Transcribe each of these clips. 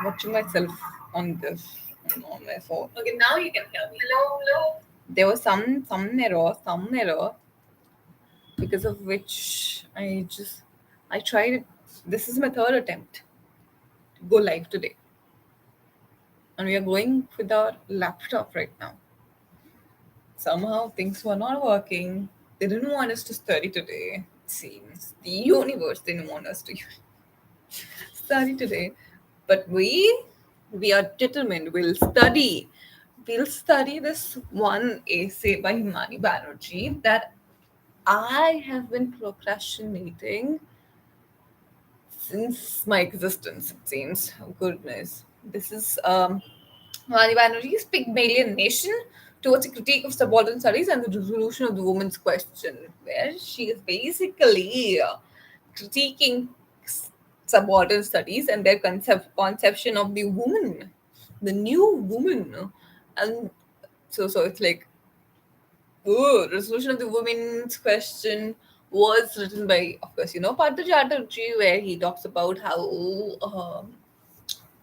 watching myself on this on my phone. Okay, now you can tell me. Hello, hello. There was some error because of which I tried it. This is my third attempt to go live today, and we are going with our laptop right now. Somehow things were not working. They didn't want us to study today. It seems the universe didn't want us to study today, but we are determined. We'll study. We'll study this one essay by Himani Banerjee that I have been procrastinating since my existence, it seems. Oh, goodness. This is Mani Banerjee's Pygmalion Nation towards a critique of subaltern studies and the resolution of the woman's question, where she is basically critiquing subaltern studies and their conception of the woman, the new woman. And so it's like, oh, resolution of the women's question was written by, of course, Partha Chatterjee, where he talks about how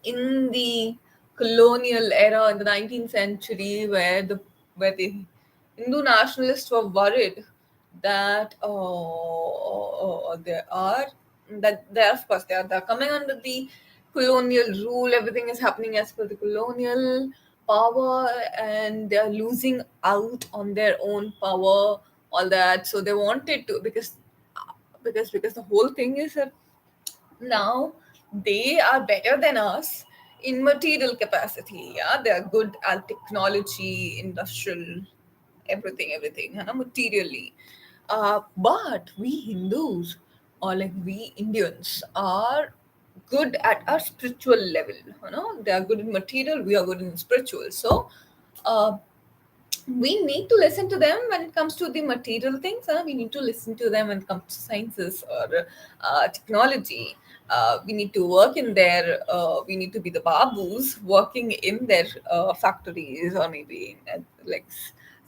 in the colonial era in the 19th century, where the Hindu nationalists were worried that there of course they're coming under the colonial rule. Everything is happening as per the colonial power, and they're losing out on their own power, all that. So they wanted to, because the whole thing is that now they are better than us in material capacity. Yeah, they are good at technology, industrial, everything, materially. But we Hindus, or like we Indians, are good at our spiritual level. They are good in material, we are good in spiritual. So uh, we need to listen to them when it comes to the material things. We need to listen to them when it comes to sciences or technology. We need to work in their, we need to be the babus working in their factories, or maybe in like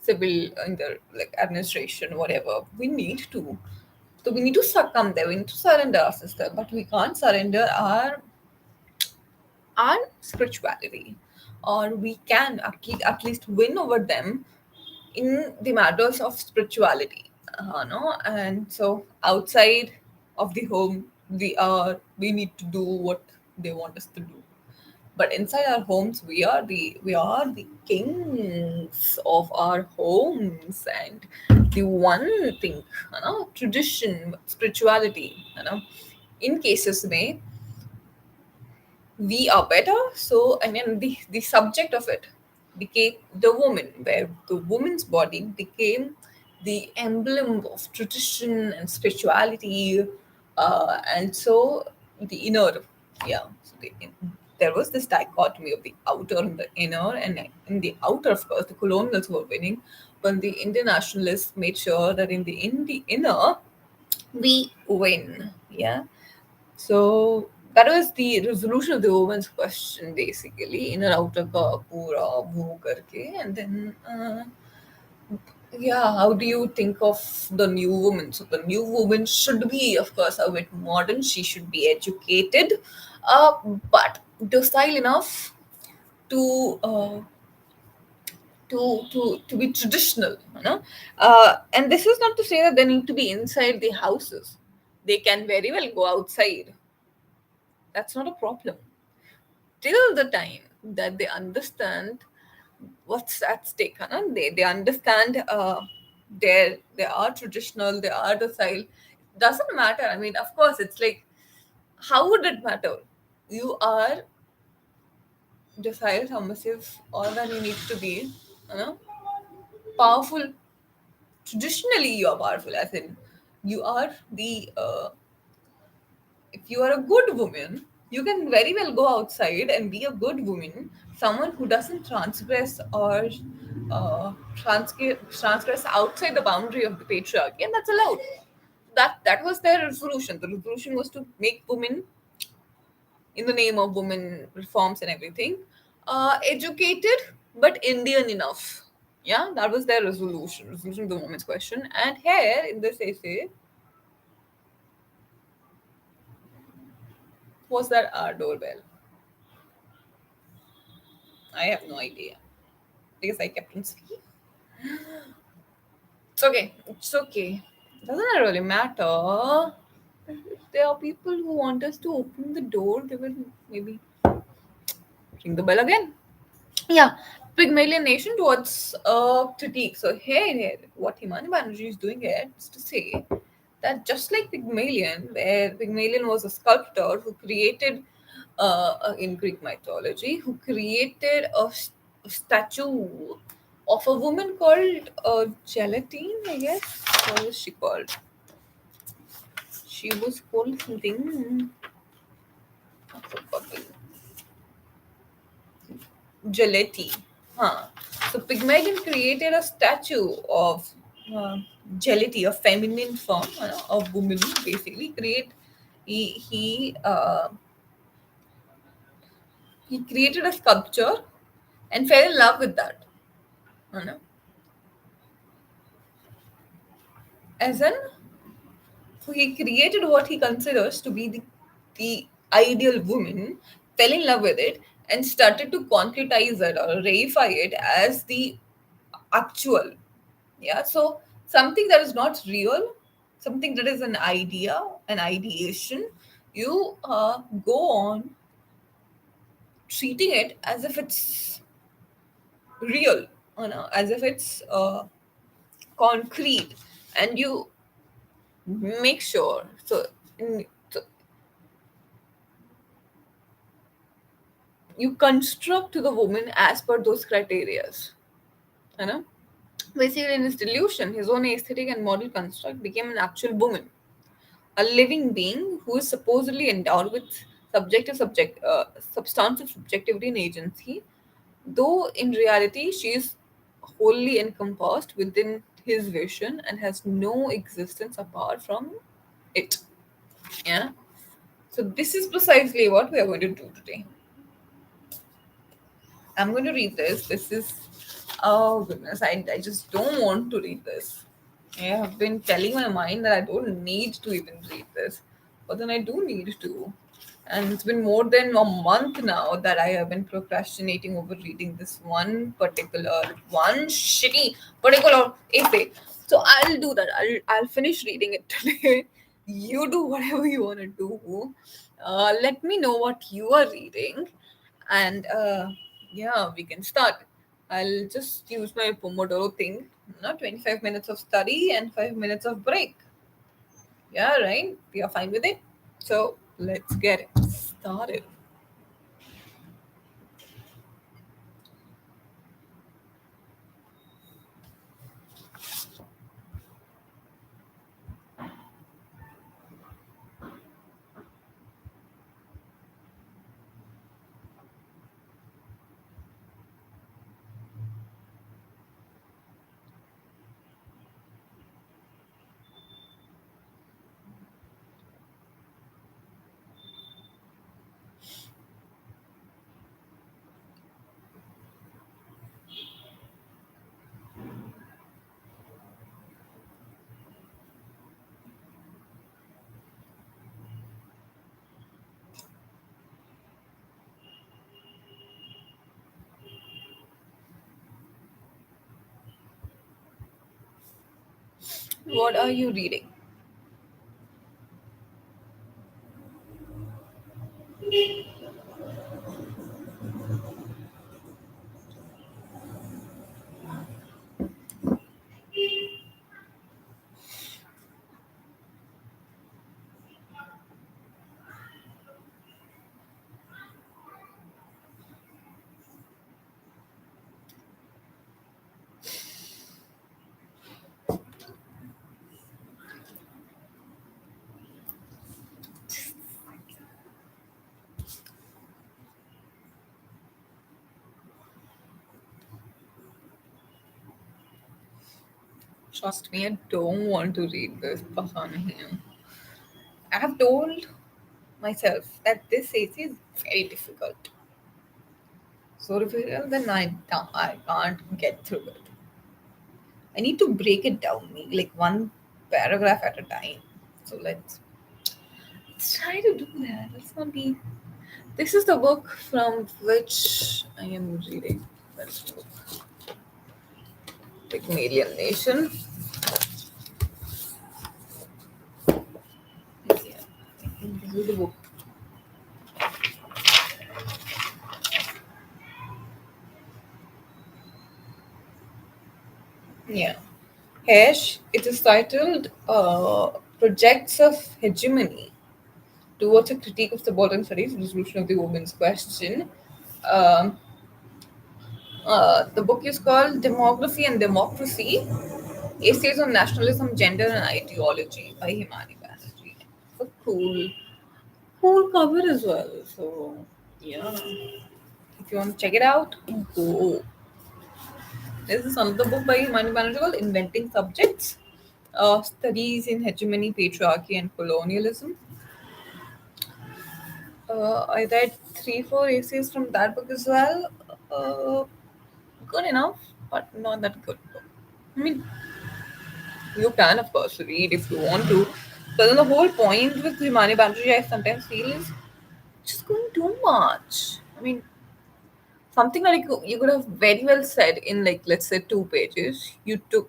civil, in their like administration, whatever. We need to. So we need to succumb there. We need to surrender our system, but we can't surrender our spirituality, or we can at least win over them in the matters of spirituality. No, and so outside of the home, we need to do what they want us to do, but inside our homes, we are the kings of our homes. And the one thing, tradition, spirituality, in cases may we are better. So, I mean, the subject of it became the woman, where the woman's body became the emblem of tradition and spirituality. And so the inner, yeah. So there was this dichotomy of the outer and the inner, and in the outer, of course, the colonials were winning, but the Indian nationalists made sure that in the inner, we win. Yeah, so that was the resolution of the woman's question, basically. Inner outer ka pura move karke, and then yeah, how do you think of the new woman? So the new woman should be, of course, a bit modern. She should be educated, uh, but docile enough to to be traditional. And this is not to say that they need to be inside the houses. They can very well go outside. That's not a problem till the time that they understand what's at stake. They understand they are traditional, they are docile. Doesn't matter. I mean, of course, it's like, how would it matter? You are docile, submissive, all that you need to be. You know, powerful. Traditionally, you are powerful, as in you are the if you are a good woman, you can very well go outside and be a good woman, someone who doesn't transgress or transgress outside the boundary of the patriarchy, and that's allowed. That was their resolution. The resolution was to make women, in the name of women reforms and everything, educated but Indian enough. Yeah, that was their resolution. Resolution to the woman's question. And here in this essay was that our doorbell. I have no idea because I kept on sleep. It's okay. It's okay. Doesn't really matter. If there are people who want us to open the door, they will maybe ring the bell again. Yeah, Pygmalion Nation towards critique. So here, what Himani Banerjee is doing here is to say that just like Pygmalion, where Pygmalion was a sculptor who created, in Greek mythology, who created a statue of a woman called Gelatine, I guess. What was she called? She was called something. I forgot. Gelati. Huh. So Pygmalion created a statue of uh, Gelati, a feminine form of woman. Basically, he he created a sculpture and fell in love with that. You know, as in, so he created what he considers to be the ideal woman, fell in love with it, and started to concretize it or reify it as the actual. Yeah, so something that is not real, something that is an idea, an ideation, you go on treating it as if it's real, as if it's concrete, and you make sure. So you construct to the woman as per those criterias. You know, basically in his delusion, his own aesthetic and model construct became an actual woman, a living being who is supposedly endowed with substantive subjectivity and agency, though in reality she is wholly encompassed within his vision and has no existence apart from it. Yeah. So this is precisely what we are going to do today. I'm going to read this. This is, oh goodness, I just don't want to read this. I have been telling my mind that I don't need to even read this, but then I do need to. And it's been more than a month now that I have been procrastinating over reading this one shitty particular essay. So I'll do that. I'll finish reading it today. You do whatever you want to do. Let me know what you are reading, and yeah, we can start. I'll just use my Pomodoro thing, 25 minutes of study and 5 minutes of break. Yeah, right? We are fine with it. So let's get it started. What are you reading? Trust me, I don't want to read this. Pata nahi. I have told myself that this essay is very difficult. So difficult, then I can't get through it. I need to break it down, like one paragraph at a time. So let's try to do that. Let's not be This is the book from which I am reading. That's the book. Pygmalion Nation. Yeah, I think this is the book. Yeah. Hesh, it is titled Projects of Hegemony Towards a Critique of Subaltern Studies, Resolution of the Women's Question. Um, the book is called Demography and Democracy Essays on Nationalism, Gender, and Ideology by Himani Banerjee. It's a cool cover as well. So, yeah, if you want to check it out, go. This is another book by Himani Banerjee called Inventing Subjects Studies in Hegemony, Patriarchy, and Colonialism. I read three, four essays from that book as well. Uh, Good enough, but not that good. I mean, you can, of course, read if you want to. But then the whole point with Himani Banerjee, I sometimes feel, is just going too much. I mean, something like you could have very well said in, like, let's say 2 pages. You took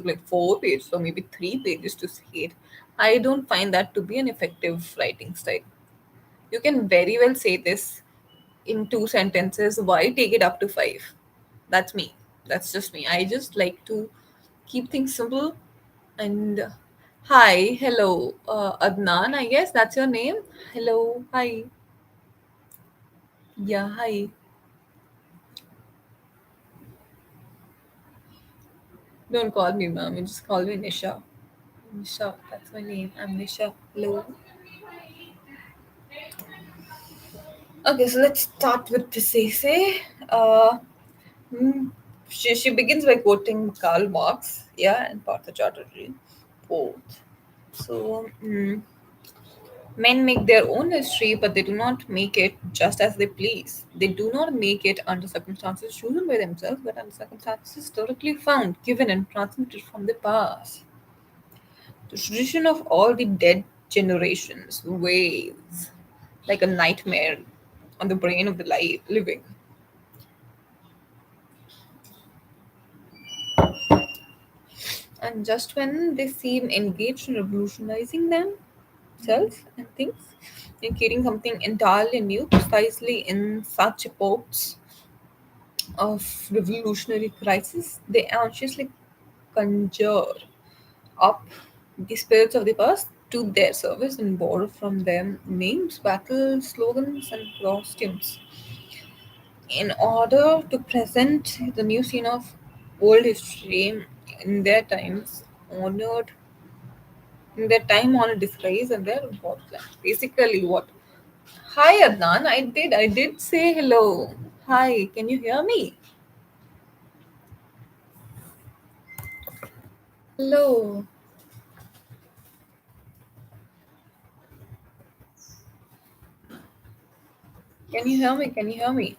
like 4 pages or maybe 3 pages to say it. I don't find that to be an effective writing style. You can very well say this in 2 sentences. Why take it up to five? That's me. That's just me. I just like to keep things simple. And hi, hello, Adnan. I guess that's your name. Hello, hi. Yeah, hi. Don't call me ma'am. You just call me Nisha. Nisha, that's my name. I'm Nisha. Hello. Okay, so let's start with this essay. Hmm, she begins by quoting Karl Marx, yeah, and Partha Chatterjee, both. So, men make their own history, but they do not make it just as they please. They do not make it under circumstances chosen by themselves, but under circumstances historically found, given, and transmitted from the past. The tradition of all the dead generations weighs like a nightmare on the brain of the living. And just when they seem engaged in revolutionizing themselves and things, in creating something entirely new, precisely in such epochs of revolutionary crisis, they anxiously conjure up the spirits of the past to their service and borrow from them names, battles, slogans, and costumes in order to present the new scene of old history in their times honored in their time honored disguise and their borderlands. Basically what? Hi Adnan, I did say hello. Hi, can you hear me? Hello. Can you hear me? Can you hear me?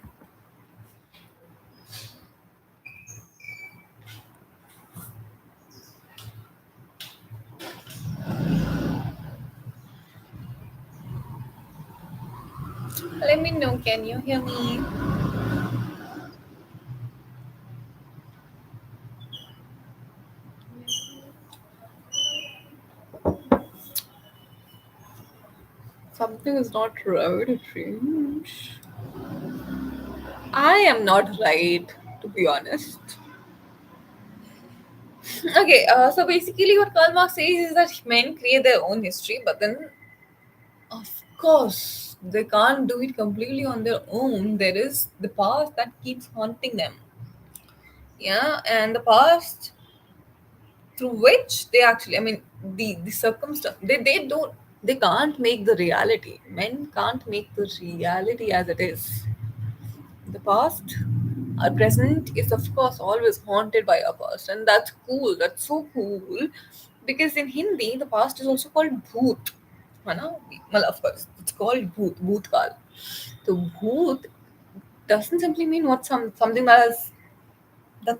Let me know. Can you hear me? Something is not right, it seems. I am not right, to be honest. Okay, so basically, what Karl Marx says is that men create their own history, but then, of course, they can't do it completely on their own. There is the past that keeps haunting them. Yeah, and the past through which they actually, I mean, the circumstance, they can't make the reality. Men can't make the reality as it is. The past, our present is of course always haunted by our past, and that's cool. That's so cool, because in Hindi, the past is also called bhoot. है ना? Well, of course, it's called bhootkal. So bhoot doesn't simply mean something that's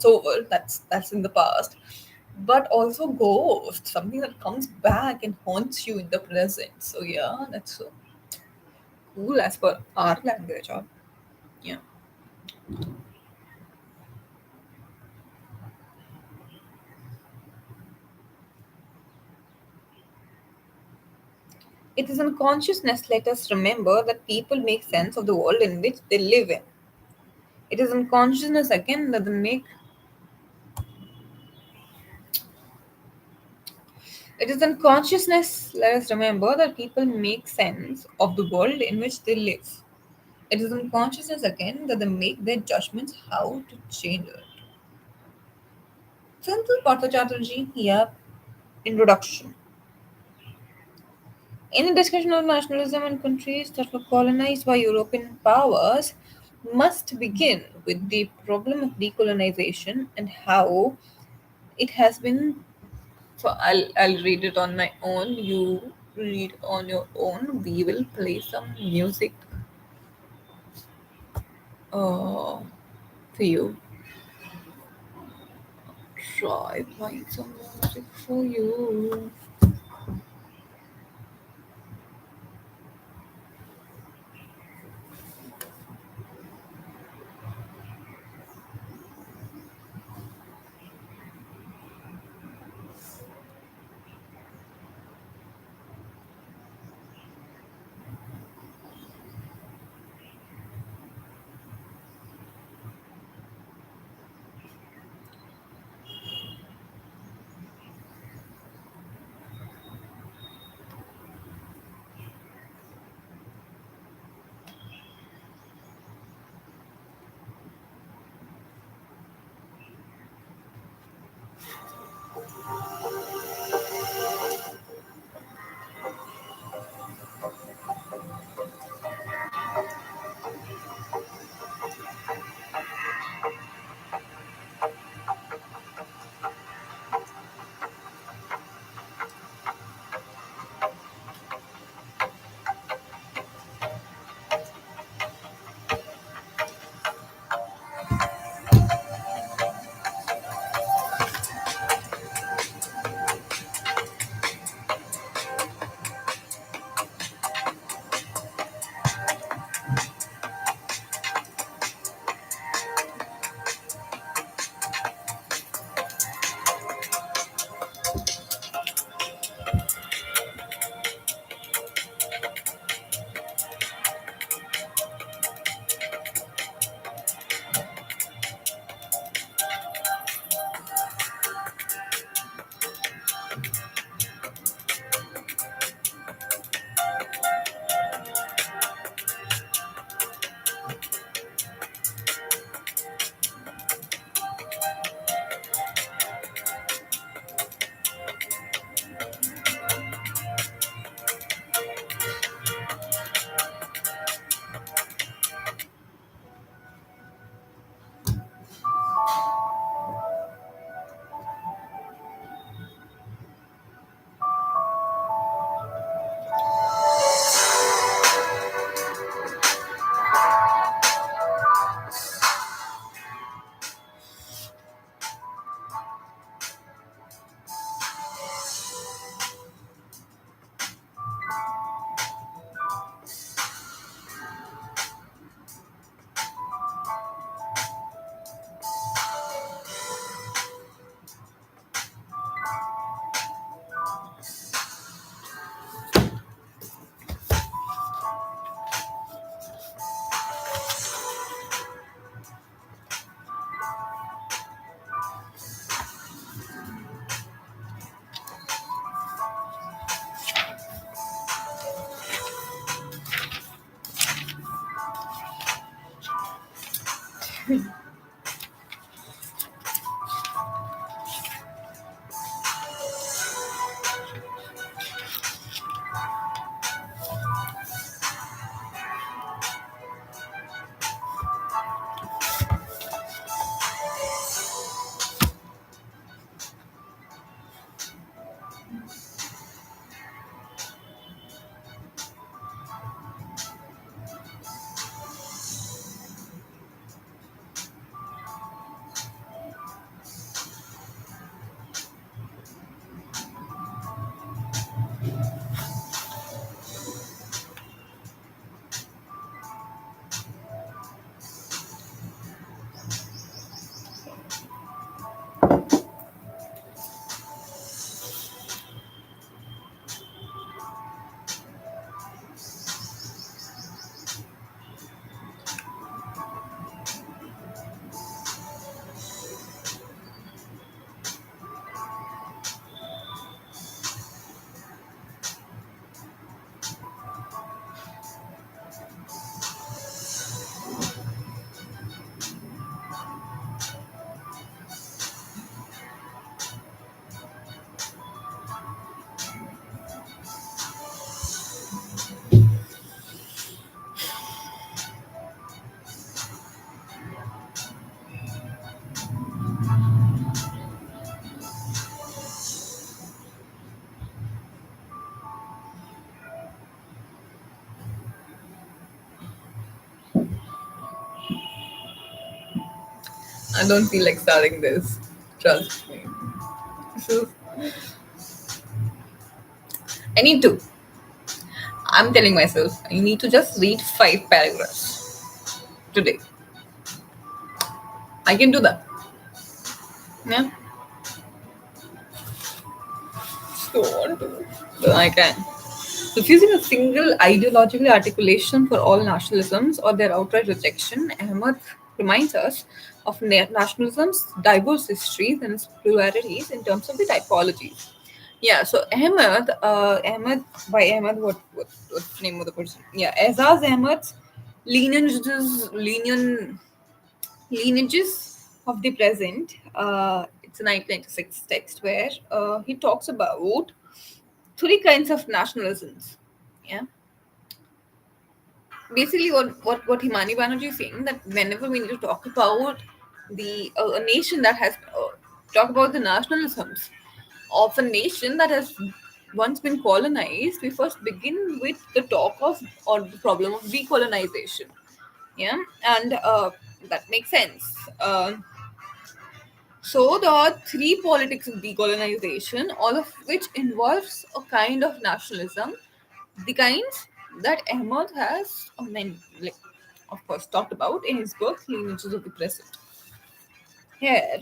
over, that's in the past, but also ghost, something that comes back and haunts you in the present. So yeah, that's so cool as per our language. Or yeah, it is in consciousness. Let us remember that people make sense of the world in which they live in. It is in consciousness again that they make. It is in consciousness. Let us remember that people make sense of the world in which they live. It is in consciousness again that they make their judgments how to change it. Simple Partha Chatterjee, yeah. Introduction. Any discussion of nationalism in countries that were colonized by European powers must begin with the problem of decolonization and how it has been. So I'll read it on my own. You read on your own. We will play some music for you. Try playing some music for you. I don't feel like starting this. Trust me. So I need to. I'm telling myself I need to just read 5 paragraphs today. I can do that. Yeah. So what to? So I can. Refusing a single ideological articulation for all nationalisms or their outright rejection, Ahmad reminds us of nationalism's diverse histories and its pluralities in terms of the typologies. Yeah, so Ahmad, what's the name of the person? Yeah, Azaz Ahmad's lenient lineages of the present. It's a 1996 text where he talks about 3 kinds of nationalisms. Yeah, basically what Himani Banerjee is saying, that whenever we need to talk about the a nation that has talk about the nationalisms of a nation that has once been colonized, we first begin with the talk of or the problem of decolonization. Yeah, and that makes sense. So there are 3 politics of decolonization, all of which involves a kind of nationalism, the kinds that Ahmad has, like, of course, talked about in his book *Lineages of the Present*. Here,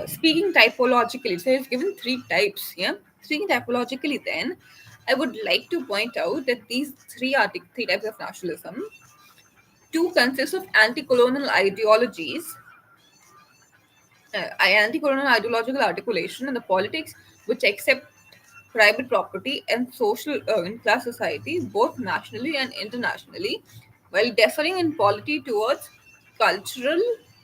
speaking typologically, so he's given 3 types. Yeah, speaking typologically, then I would like to point out that these 3 types of nationalism. Two consist of anti-colonial ideologies, anti-colonial ideological articulation and the politics which accept private property and social and class society both nationally and internationally, while differing in polity towards cultural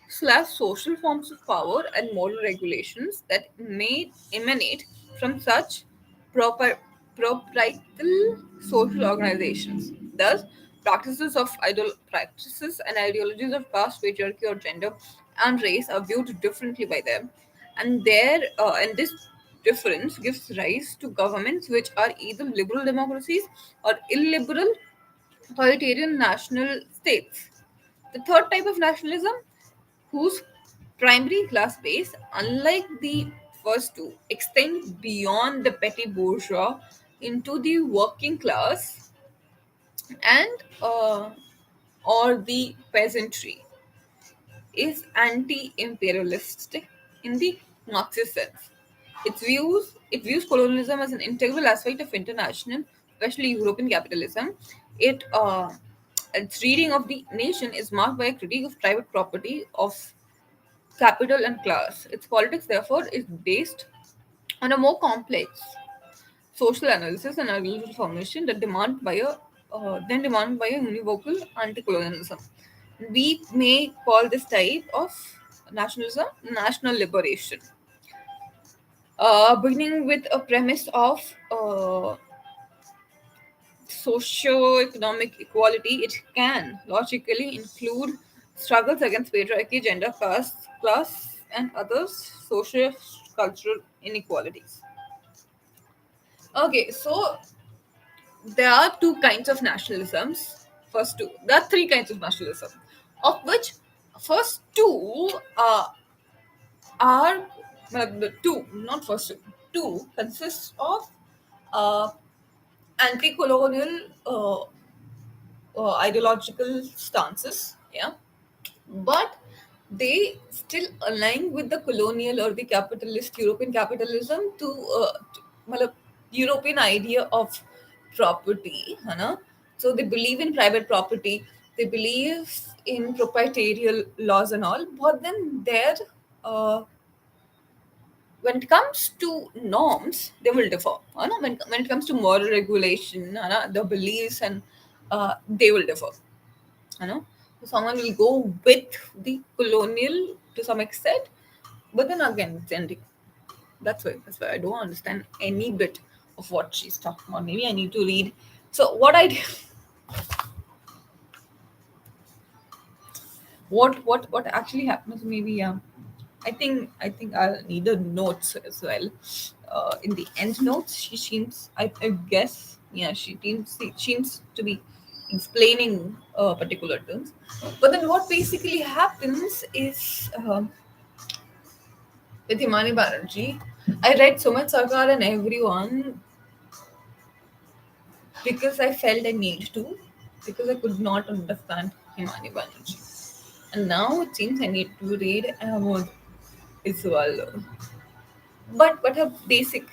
slash social forms of power and moral regulations that may emanate from such proper proprietal social organizations. Thus, practices and ideologies of caste, patriarchy, or gender and race are viewed differently by them, and this difference gives rise to governments which are either liberal democracies or illiberal authoritarian national states. The third type of nationalism, whose primary class base, unlike the first two, extend beyond the petty bourgeois into the working class and or the peasantry, is anti-imperialistic in the Marxist sense. It views colonialism as an integral aspect of international, especially European capitalism. Its reading of the nation is marked by a critique of private property, of capital and class. Its politics, therefore, is based on a more complex social analysis and analytical formation that demand by a univocal anti-colonialism. We may call this type of nationalism national liberation. Beginning with a premise of socio-economic equality, it can logically include struggles against patriarchy, gender, caste, class, and other socio-cultural inequalities. Okay, so there are 2 kinds of nationalisms. First two. There are 3 kinds of nationalism, of which first two are the two, not first two. Two consists of uh, anti-colonial ideological stances. Yeah, but they still align with the colonial or the capitalist European capitalism matlab, European idea of property, है ना? So they believe in private property, they believe in proprietarial laws and all, but then uh, when it comes to norms, they will differ. है ना? When it comes to moral regulation, है ना, the beliefs and they will differ. You know, so someone will go with the colonial to some extent, but then again, it's ending. That's why I don't understand any bit of what she's talking about. Maybe I need to read. So what I did, what actually happens? Maybe I think I'll need the notes as well. In the end notes, she seems I guess, yeah, she seems to be. explaining particular terms. But then what basically happens is with Himani Banerjee, I read Sumit Sarkar and everyone because I felt I need to, because I could not understand Himani Banerjee. And now it seems I need to read Ahmad Iswal. But a basic,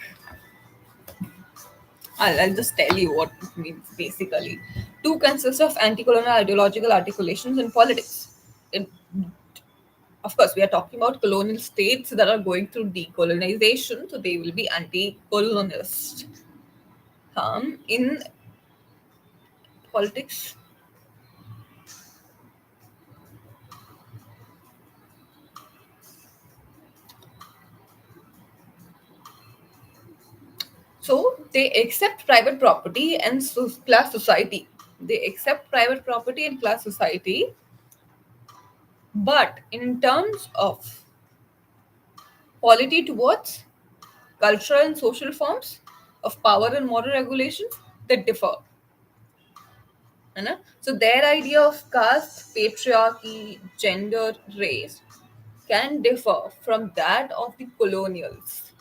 I'll just tell you what it means basically. Two consist of anti-colonial ideological articulations in politics. In, of course, we are talking about colonial states that are going through decolonization, so they will be anti-colonialist. In politics, so they accept private property and class society. They accept private property and class society, but in terms of polity towards cultural and social forms of power and moral regulations, they differ. है ना? So their idea of caste, patriarchy, gender, race can differ from that of the colonials.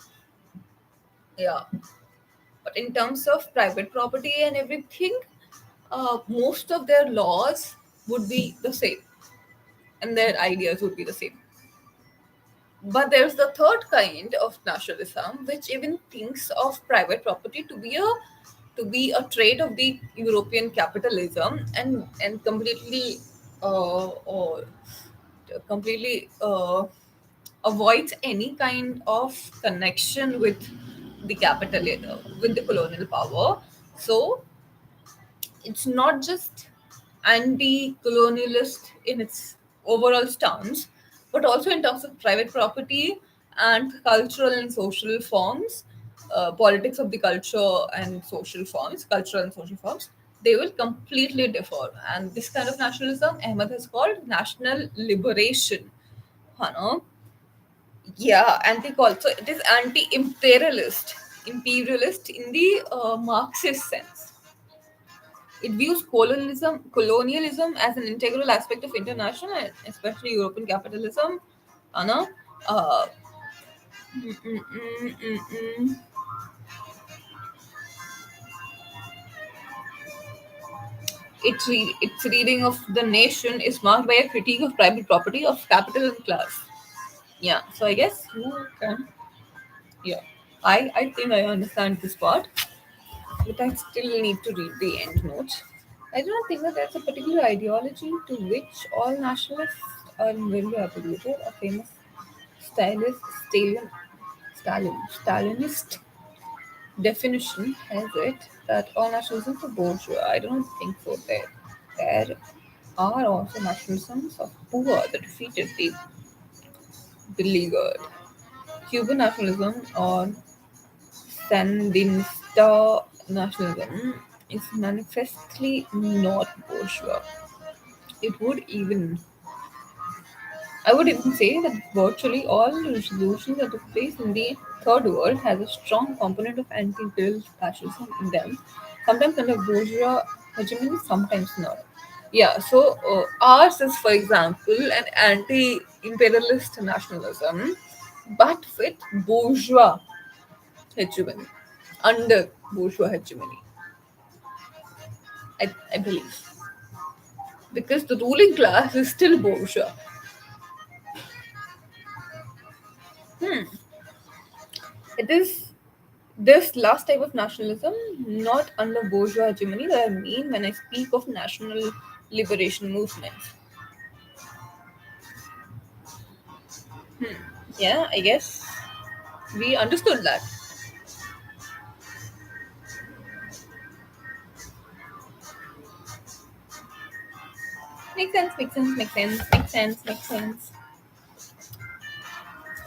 Yeah. But in terms of private property and everything, most of their laws would be the same and their ideas would be the same. But there's the third kind of nationalism, which even thinks of private property to be a trait of the European capitalism and completely or completely avoids any kind of connection the capital with the colonial power. So it's not just anti-colonialist in its overall stance, but also in terms of private property and cultural and social forms, politics of the cultural and social forms, they will completely differ. And this kind of nationalism, Ahmed has called national liberation. Hana. Yeah, so it is anti-imperialist, imperialist in the Marxist sense. It views colonialism as an integral aspect of international, and especially European capitalism. Anna, uh, mm, mm, mm, mm, mm. Its reading of the nation is marked by a critique of private property, of capital and class. Yeah, so I guess you can. Yeah, I think I understand this part, but I still need to read the end note. I do not think that there's a particular ideology to which all nationalists are very affiliated. A famous stylist, Stalinist definition has it that all nationalisms are bourgeois. I don't think so. There are also nationalisms of poor, the defeated, the beleaguered. Cuban nationalism or Sandinista nationalism is manifestly not bourgeois. It would even, I would even say that virtually all revolutions that took place in the third world has a strong component of anti-imperial fascism in them. Sometimes under bourgeois hegemony, sometimes not. Yeah, so ours is, for example, an anti-imperialist nationalism, but with bourgeois hegemony, under bourgeois hegemony, I believe. Because the ruling class is still bourgeois. It is this last type of nationalism, not under bourgeois hegemony, that I mean when I speak of national liberation movements. Yeah, I guess we understood that. Makes sense, makes sense, makes sense, makes sense, makes sense.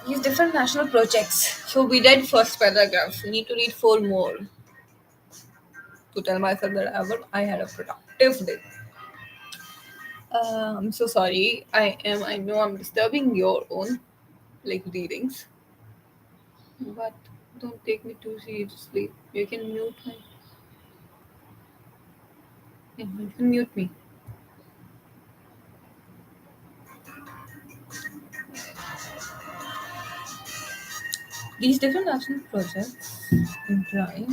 These different national projects. So we read first paragraph. We need to read four more to tell myself that I had a productive day. I'm so sorry. I know I'm disturbing your own like readings, but don't take me too seriously. You can mute me. Yeah, you can mute me. These different national projects imply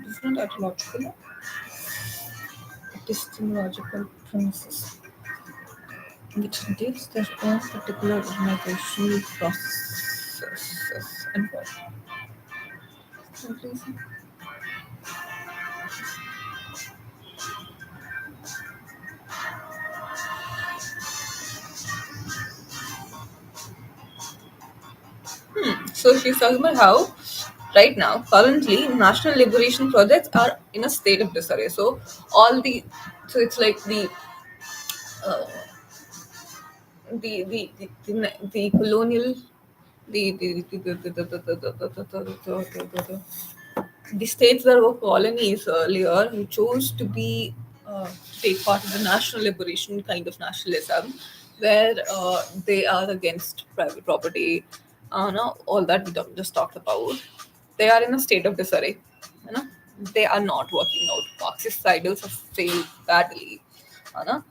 different ideological, epistemological premises, which dictates their own particular organizational processes and what. Increasing. So she's talking about how, right now, currently, national liberation projects are in a state of disarray. So all the, so it's like uh, the colonial, the states that were colonies earlier who chose to be take part in the national liberation kind of nationalism, where they are against private property, no, all that we just talked about. They are in a state of disarray. You know, they are not working out. Marxist ideals have failed badly. No?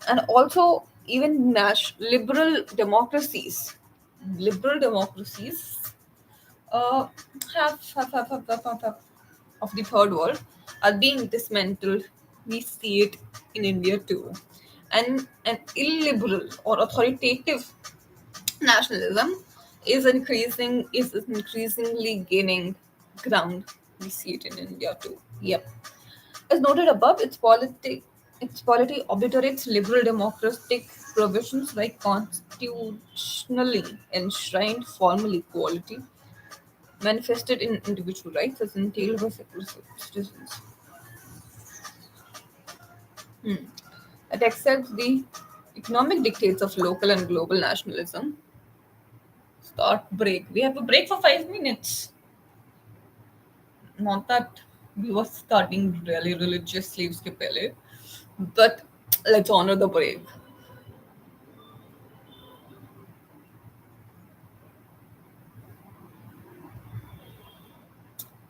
And also, even liberal democracies uh, have of the third world are being dismantled. We see it in India too. And an illiberal or authoritative nationalism is increasingly gaining ground. We see it in India too. Yep. As noted above, its polity obliterates liberal democratic provisions like constitutionally enshrined formal equality manifested in individual rights as entailed by secular citizens. It accepts the economic dictates of local and global nationalism. Start break. We have a break for 5 minutes. Not that we were starting really religiously, uske pehle, but let's honor the break.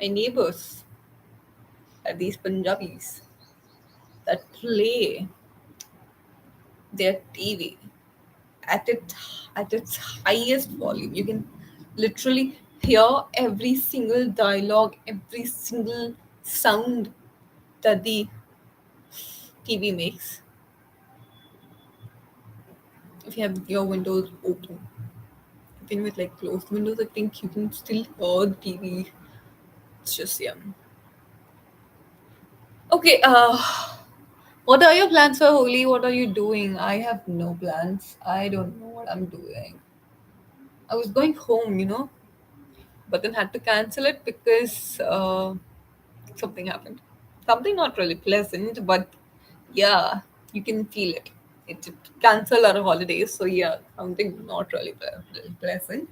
My neighbors are these Punjabis that play their TV at its highest volume. You can literally hear every single dialogue, every single sound that the TV makes. If you have your windows open, even with like closed windows, I think you can still hear the TV. It's just yeah. Okay. What are your plans for Holi? What are you doing? I have no plans. I don't know what I'm doing. I was going home, but then had to cancel it because something happened. Something not really pleasant, but yeah, you can feel it. It cancel our holidays, so yeah, something not really pleasant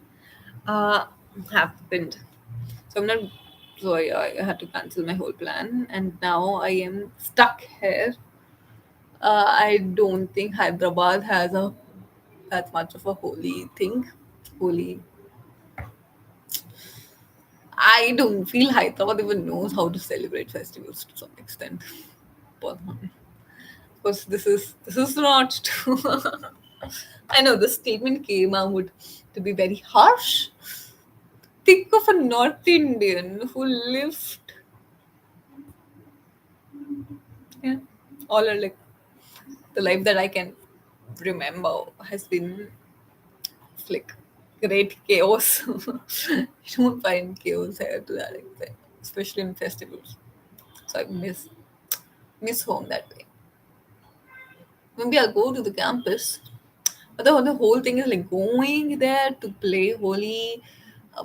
happened. So I'm not. So I had to cancel my whole plan, and now I am stuck here. I don't think Hyderabad has a that much of a holy thing. Holy I don't feel Hyderabad even knows how to celebrate festivals to some extent. But of course, this is not true. I know the statement came out to be very harsh. Think of a North Indian who lived, yeah, all are like the life that I can remember has been like great chaos. You don't find chaos here to that extent, especially in festivals. So I miss home that way. Maybe I'll go to the campus. But the whole thing is like going there to play Holi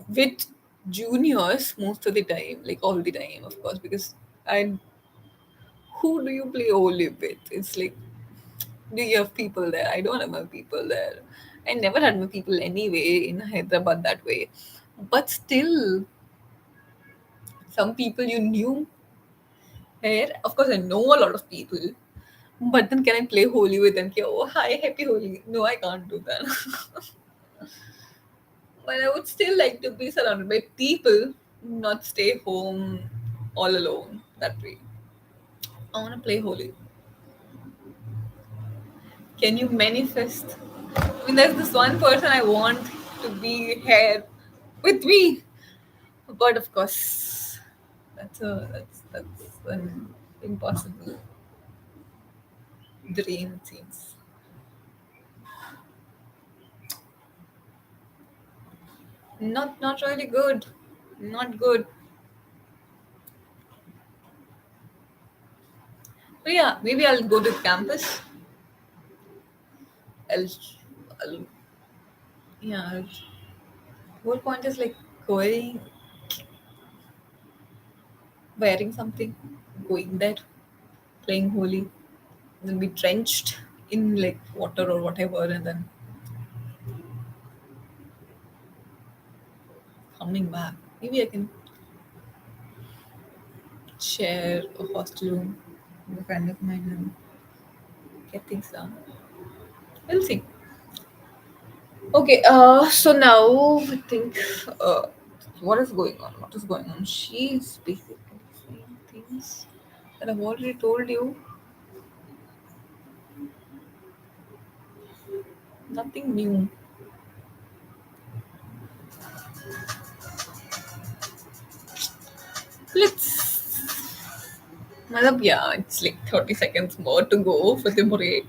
with juniors most of the time, like all the time, of course, because I who do you play Holi with? It's like, do you have people there? I don't have my people there. I never had my people anyway in Hyderabad that way. But still, some people you knew here. Of course, I know a lot of people. But then can I play Holi with them? Okay, oh, hi, happy Holi. No, I can't do that. But I would still like to be surrounded by people, not stay home all alone that way. I want to play Holi. Can you manifest? I mean, there's this one person I want to be here with me, but of course, that's an impossible dream. It seems not really good, not good. But yeah, maybe I'll go to campus. I'll, I'll yeah. Whole point is like going, wearing something, going there, playing holy, then be drenched in like water or whatever, and then coming back. Maybe I can share a hostel room with a friend of mine and get things done. We'll see. Okay, so now I think what is going on? What is going on? She's basically saying things that I've already told you. Nothing new. Let's. Matlab, yeah, it's like 30 seconds more to go for the break.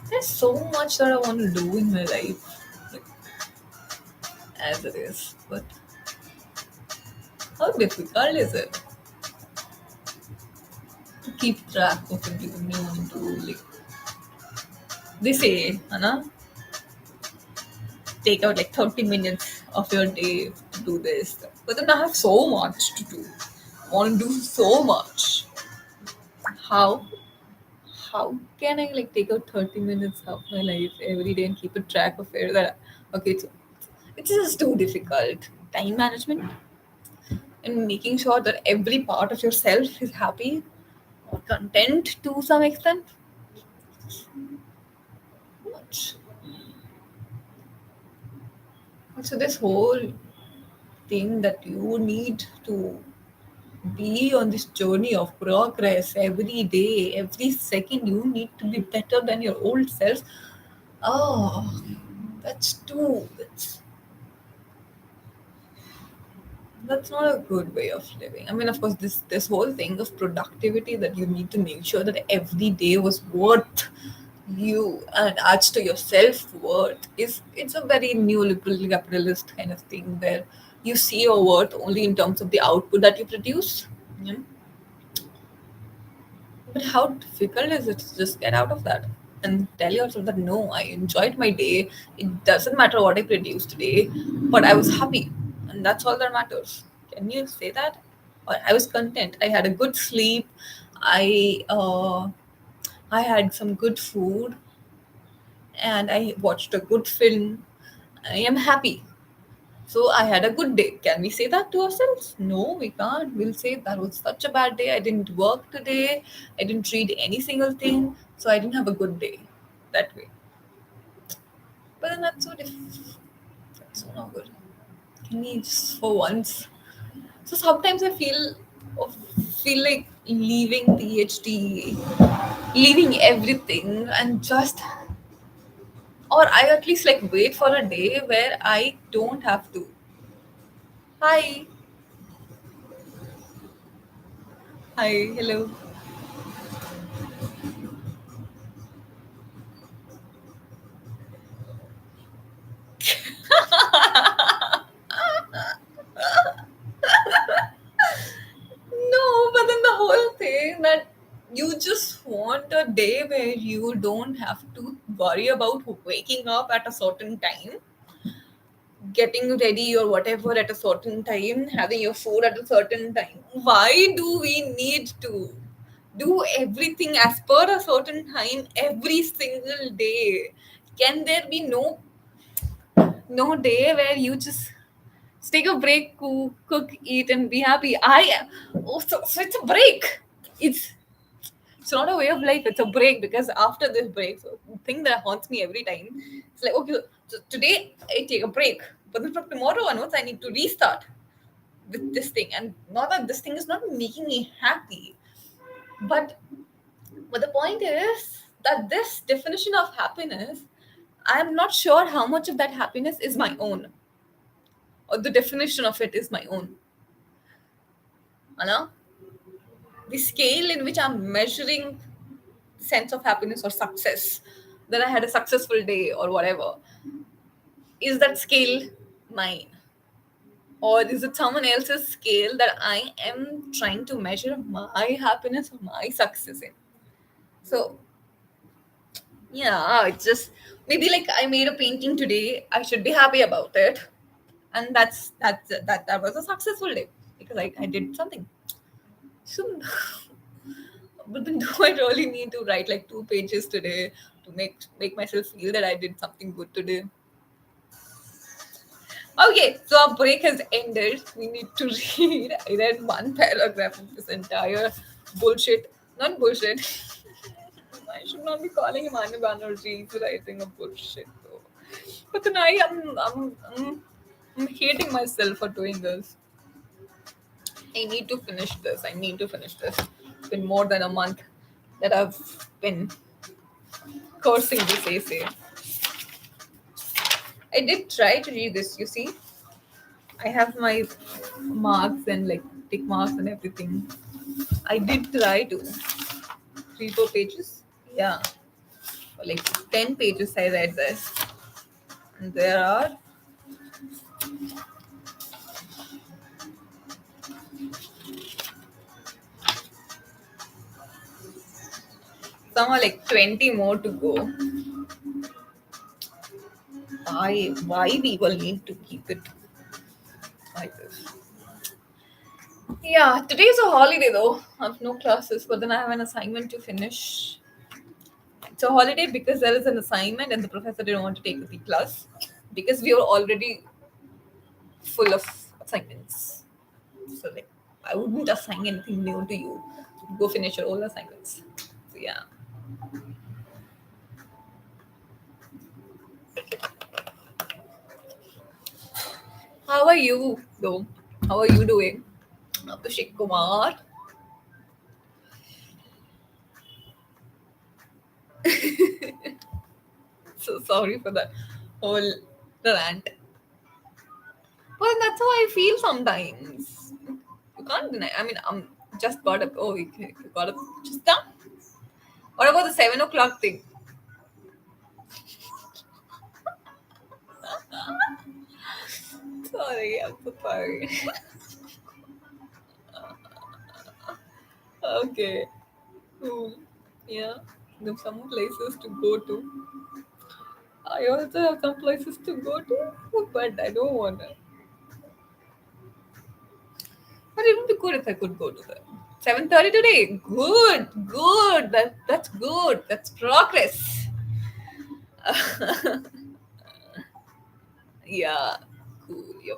There's so much that I want to do in my life, like, as it is. But how difficult is it to keep track of everything you want to do? Like, they say, Anna, take out like 30 minutes of your day to do this. But then I have so much to do. I want to do so much. How? How can I like take out 30 minutes of my life every day and keep a track of it? That okay, it's just too difficult. Time management and making sure that every part of yourself is happy or content to some extent. Too much. So this whole thing that you need to be on this journey of progress every day, every second, you need to be better than your old self. Oh, that's not a good way of living. I mean, of course, this whole thing of productivity that you need to make sure that every day was worth you and adds to your self worth is it's a very neoliberal capitalist kind of thing where you see your worth only in terms of the output that you produce. Yeah. But how difficult is it to just get out of that and tell yourself that no, I enjoyed my day. It doesn't matter what I produced today, but I was happy, and that's all that matters. Can you say that? Or I was content. I had a good sleep. I uh, I had some good food, and I watched a good film. I am happy. So I had a good day. Can we say that to ourselves? No, we can't. We'll say that was such a bad day. I didn't work today. I didn't read any single thing. So I didn't have a good day. That way. But then that's so not good. Can we just for once? So sometimes I feel like leaving PhD, leaving everything and just or I at least like wait for a day where I don't have to. Hi. Hi, hello. No, but then the whole thing that you just want a day where you don't have to worry about waking up at a certain time, getting ready or whatever at a certain time, having your food at a certain time. Why do we need to do everything as per a certain time every single day? Can there be no day where you just take a break, cook, eat, and be happy? So it's a break. It's it's not a way of life. It's a break because after this break, so the thing that haunts me every time, it's like okay, so today I take a break, but then from tomorrow onwards I need to restart. with this thing, and not that this thing is not making me happy, but the point is that this definition of happiness, I'm not sure how much of that happiness is my own, or the definition of it is my own. You know, the scale in which I'm measuring sense of happiness or success, that I had a successful day or whatever, is that scale mine? Or is it someone else's scale that I am trying to measure my happiness or my success in? So, yeah, it's just maybe like I made a painting today, I should be happy about it. And that was a successful day because I did something. So, but then do I really need to write like 2 pages today to make myself feel that I did something good today? Okay, so our break has ended. We need to read. I read one paragraph of this entire bullshit. Not bullshit. I should not be calling him Manu Banerjee. He's writing a bullshit though. But then I'm hating myself for doing this. I need to finish this. I need to finish this. It's been more than a month that I've been cursing this essay. I did try to read this, you see. I have my marks and like tick marks and everything. I did try to 3 4 pages. Yeah, for like 10 pages I read this, and there are somehow like 20 more to go. Why people need to keep it like this? Yeah, today is a holiday though. I have no classes, but then I have an assignment to finish. It's a holiday because there is an assignment and the professor didn't want to take the class because we were already full of assignments. So like I wouldn't assign anything new to you. Go finish your old assignments. So yeah. How are you though? How are you doing? Abhishek Kumar. So sorry for that whole rant. Well, that's how I feel sometimes. You can't deny. I mean, I'm just got up. Oh, you got up just now. What about the 7 o'clock thing? Sorry, I'm so sorry. Okay, cool. Yeah, there's some places to go to. I also have some places to go to, but I don't want to. But it would be good if I could go to the 7:30 today. Good, good. That's good. That's progress. Yeah, cool. Yep.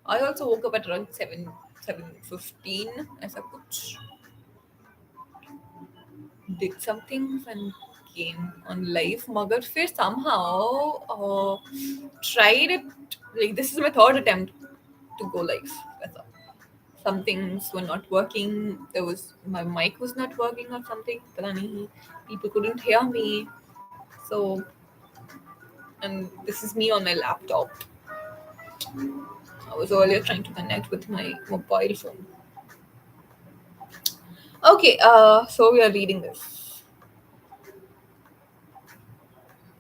I also woke up at around 7:15 as I could did some things and came on live mugger फिर somehow tried it. Like this is my third attempt to go live. That's all. Some things were not working. There was my mic was not working or something. पता नहीं. People couldn't hear me. So, and this is me on my laptop. I was earlier trying to connect with my mobile phone. Okay, so we are reading this.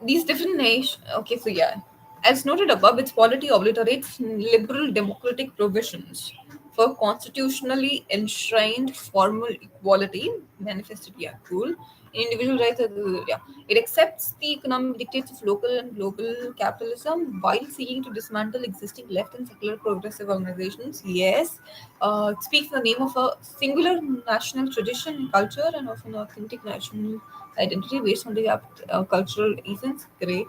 These different nations. Okay, so yeah. As noted above, its polity obliterates liberal democratic provisions for constitutionally enshrined formal equality, manifested, yeah, cool, individual rights, yeah. It accepts the economic dictates of local and global capitalism while seeking to dismantle existing left and secular progressive organizations. Yes, it speaks in the name of a singular national tradition and culture and of an authentic national identity based on the cultural essence. Great.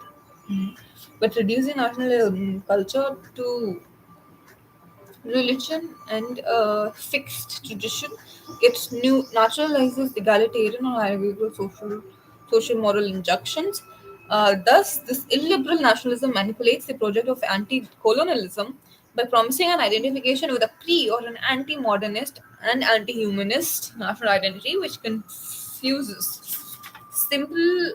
Mm. But reducing national culture to religion and fixed tradition, it new naturalizes egalitarian or hierarchical social moral injunctions. Thus, this illiberal nationalism manipulates the project of anti-colonialism by promising an identification with a pre or an anti modernist and anti humanist national identity, which confuses simple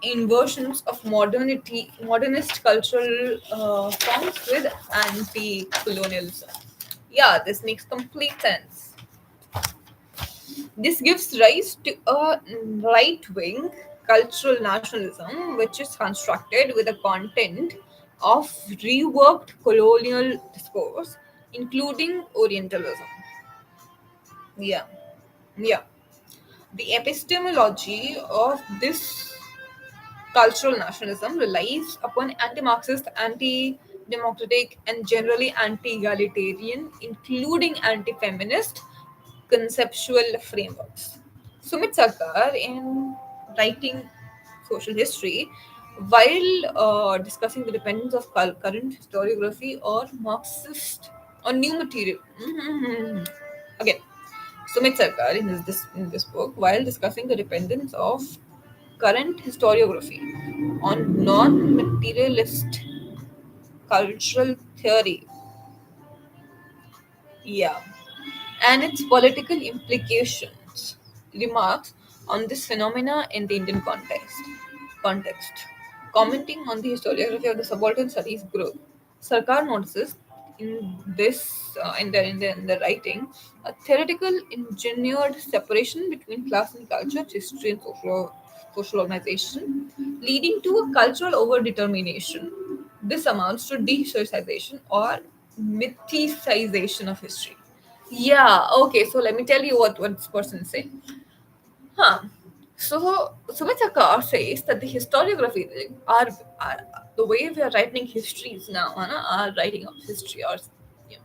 inversions of modernist cultural forms with anti colonialism. Yeah, this makes complete sense. This gives rise to a right wing cultural nationalism, which is constructed with the content of reworked colonial discourse, including Orientalism. Yeah, yeah. The epistemology of this cultural nationalism relies upon anti Marxist, anti democratic, and generally anti egalitarian, including anti feminist conceptual frameworks. Sumit Sarkar, in writing social history, while discussing the dependence of current historiography or Marxist or new material, again, Sumit Sarkar in this book, while discussing the dependence of current historiography on non-materialist cultural theory, yeah, and its political implications, remarks on this phenomena in the Indian context. Commenting on the historiography of the subaltern studies group, Sarkar notices in the writing a theoretical engineered separation between class and culture, history and social organization, leading to a cultural overdetermination. This amounts to dehistoricization or mythicization of history. Yeah, okay, so let me tell you what this person is saying. Huh. So Sumitaka says that the historiography are the way we are writing histories now, are writing of history or you know,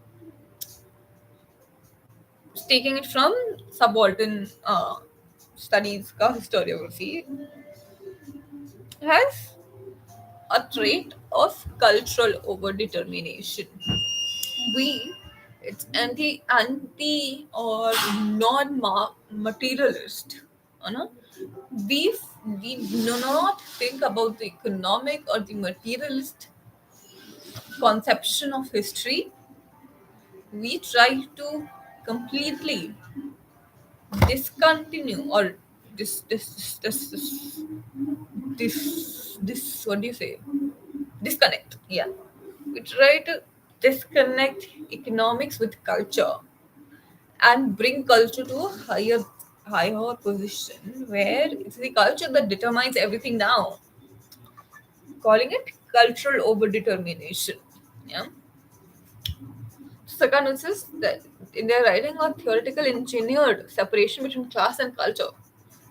taking it from subaltern studies ka historiography has a trait of cultural overdetermination. We it's anti or non materialist, you know. We do not think about the economic or the materialist conception of history. We try to completely discontinue or this what do you say, disconnect, yeah, we try to disconnect economics with culture and bring culture to a higher position where it's the culture that determines everything now, calling it cultural overdetermination. Yeah. Sakan insists that in their writing on theoretical engineered separation between class and culture,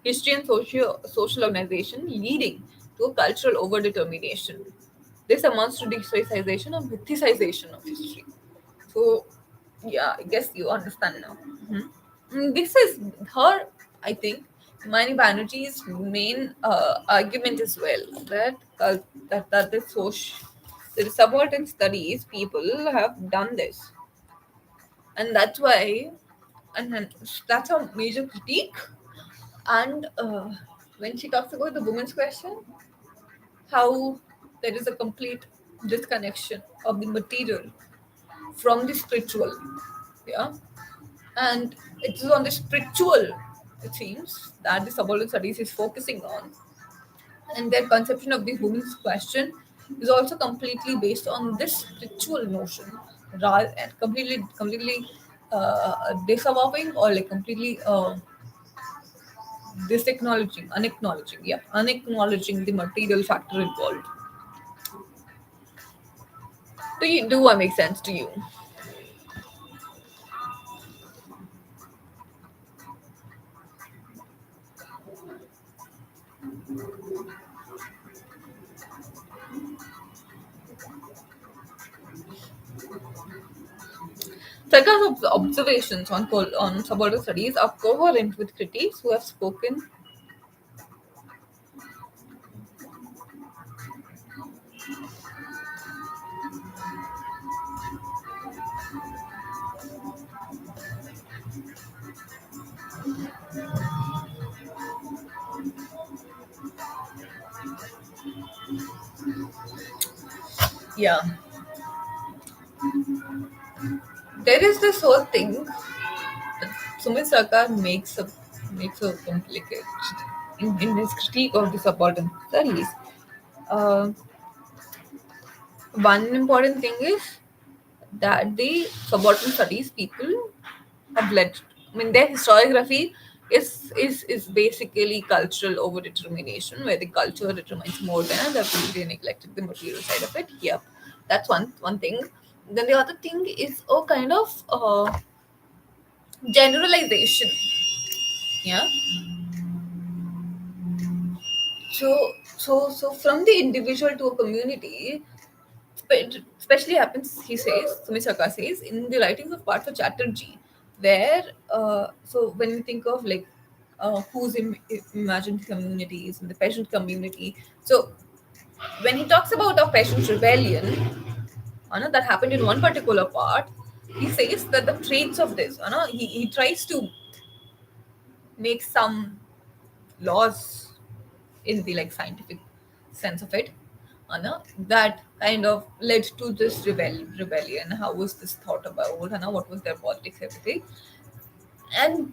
history and social organization, leading to a cultural overdetermination. This amounts to dehistoricization or mythicization of history. So, yeah, I guess you understand now. This is her, I think, Mani Banerjee's main argument as well, that the subaltern studies people have done this, and that's why, and then that's a major critique. And when she talks about the women's question, how there is a complete disconnection of the material from the spiritual, yeah, and it is on the spiritual, it seems, that the subaltern studies is focusing on, and their conception of the women's question is also completely based on this spiritual notion, rather and completely disavowing or like completely unacknowledging the material factor involved. Do I make sense to you? Sarkar's observations on subaltern studies are coherent with critics who have spoken. Yeah. there is this whole thing that Sumit Sarkar makes a complicated in his critique of the subaltern studies. Uh, One important thing is that the subaltern studies people have led. I mean, their historiography is basically cultural over determination, where the culture determines more than the ability neglected the material side of it. Yep, that's one thing. Then the other thing is a kind of generalization. Yeah. So from the individual to a community, especially happens, he says, Sumit Sarkar says, in the writings of Partha Chatterjee, where, so when we think of like who's imagined communities and the peasant community, so when he talks about a peasant rebellion, that happened in one particular part, he says that the traits of this, he tries to make some laws in the like scientific sense of it, that kind of led to this rebellion. How was this thought about, what was their politics, everything, and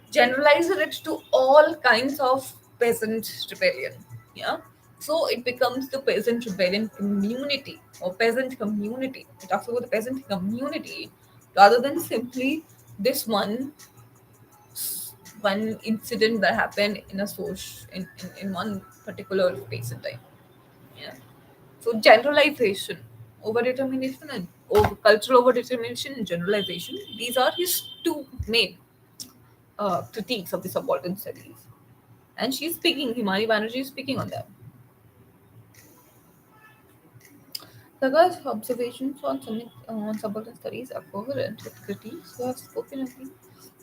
generalize it to all kinds of peasant rebellion. Yeah. So it becomes the peasant rebellion community or peasant community. It talks about the peasant community rather than simply this one incident that happened in a social in one particular space and time. Yeah. So generalization, overdetermination, and cultural overdetermination and generalization. These are his two main critiques of the subaltern studies. And she's speaking, Himani Banerjee is speaking on that. Saga's observations on subaltern studies are coherent with critiques who have spoken of the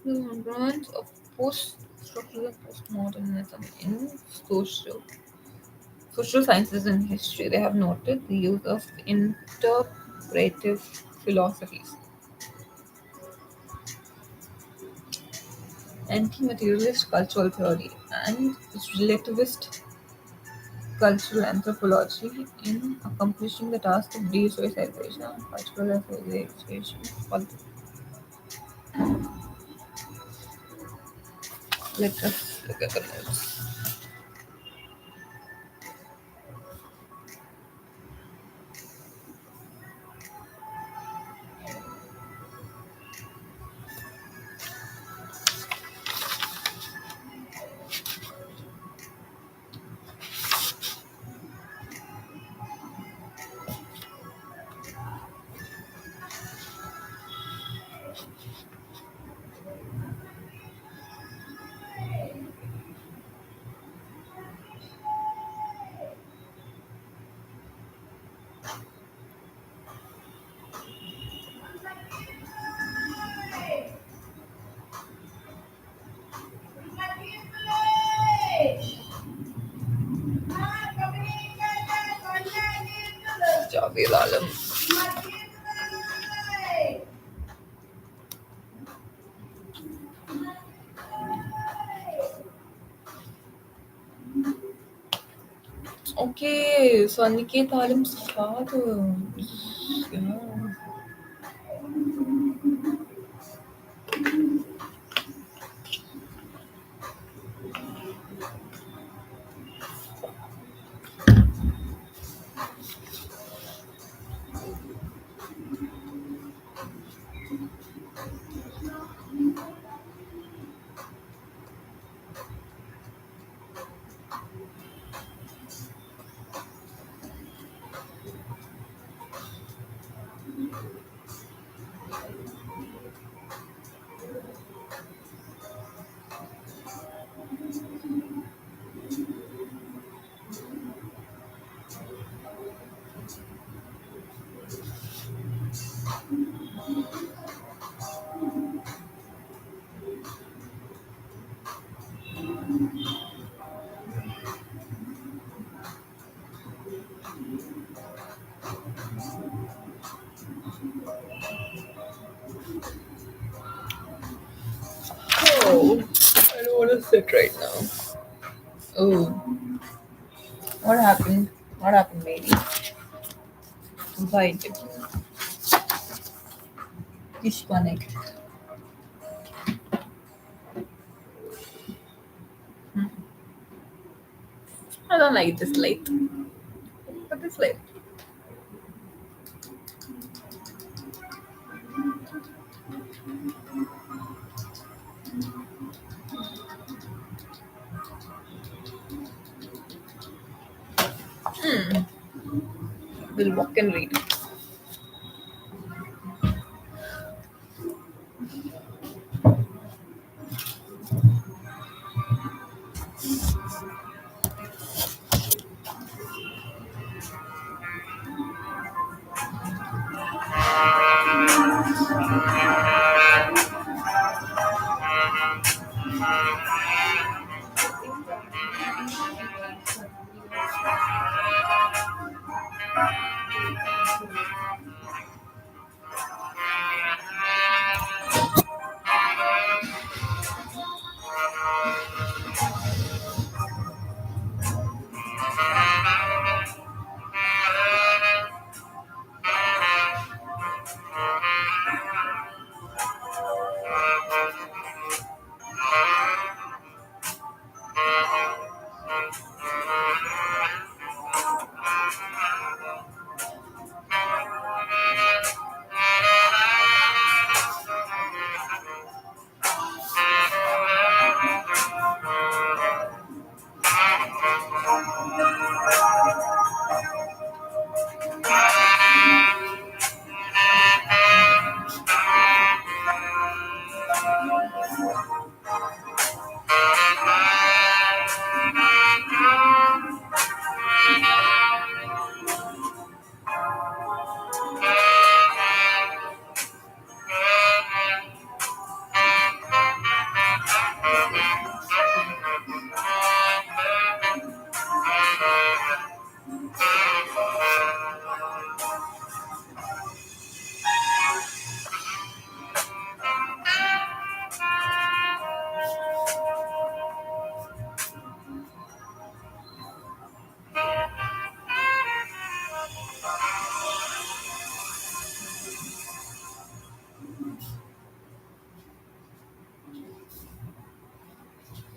influence of post-structural postmodernism in social sciences and history. They have noted the use of interpretive philosophies, anti-materialist cultural theory, and relativist cultural anthropology in accomplishing the task of de-socialization and cultural association. Let us look at the notes. Javed Alam. Okay, so Aniket Alam's father. Yeah. Oh, I don't want to sit right now. Oh, what happened? What happened, baby? Why did Disconnect. I don't like this light. But this light. We'll walk and read.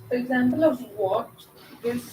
For example of what this.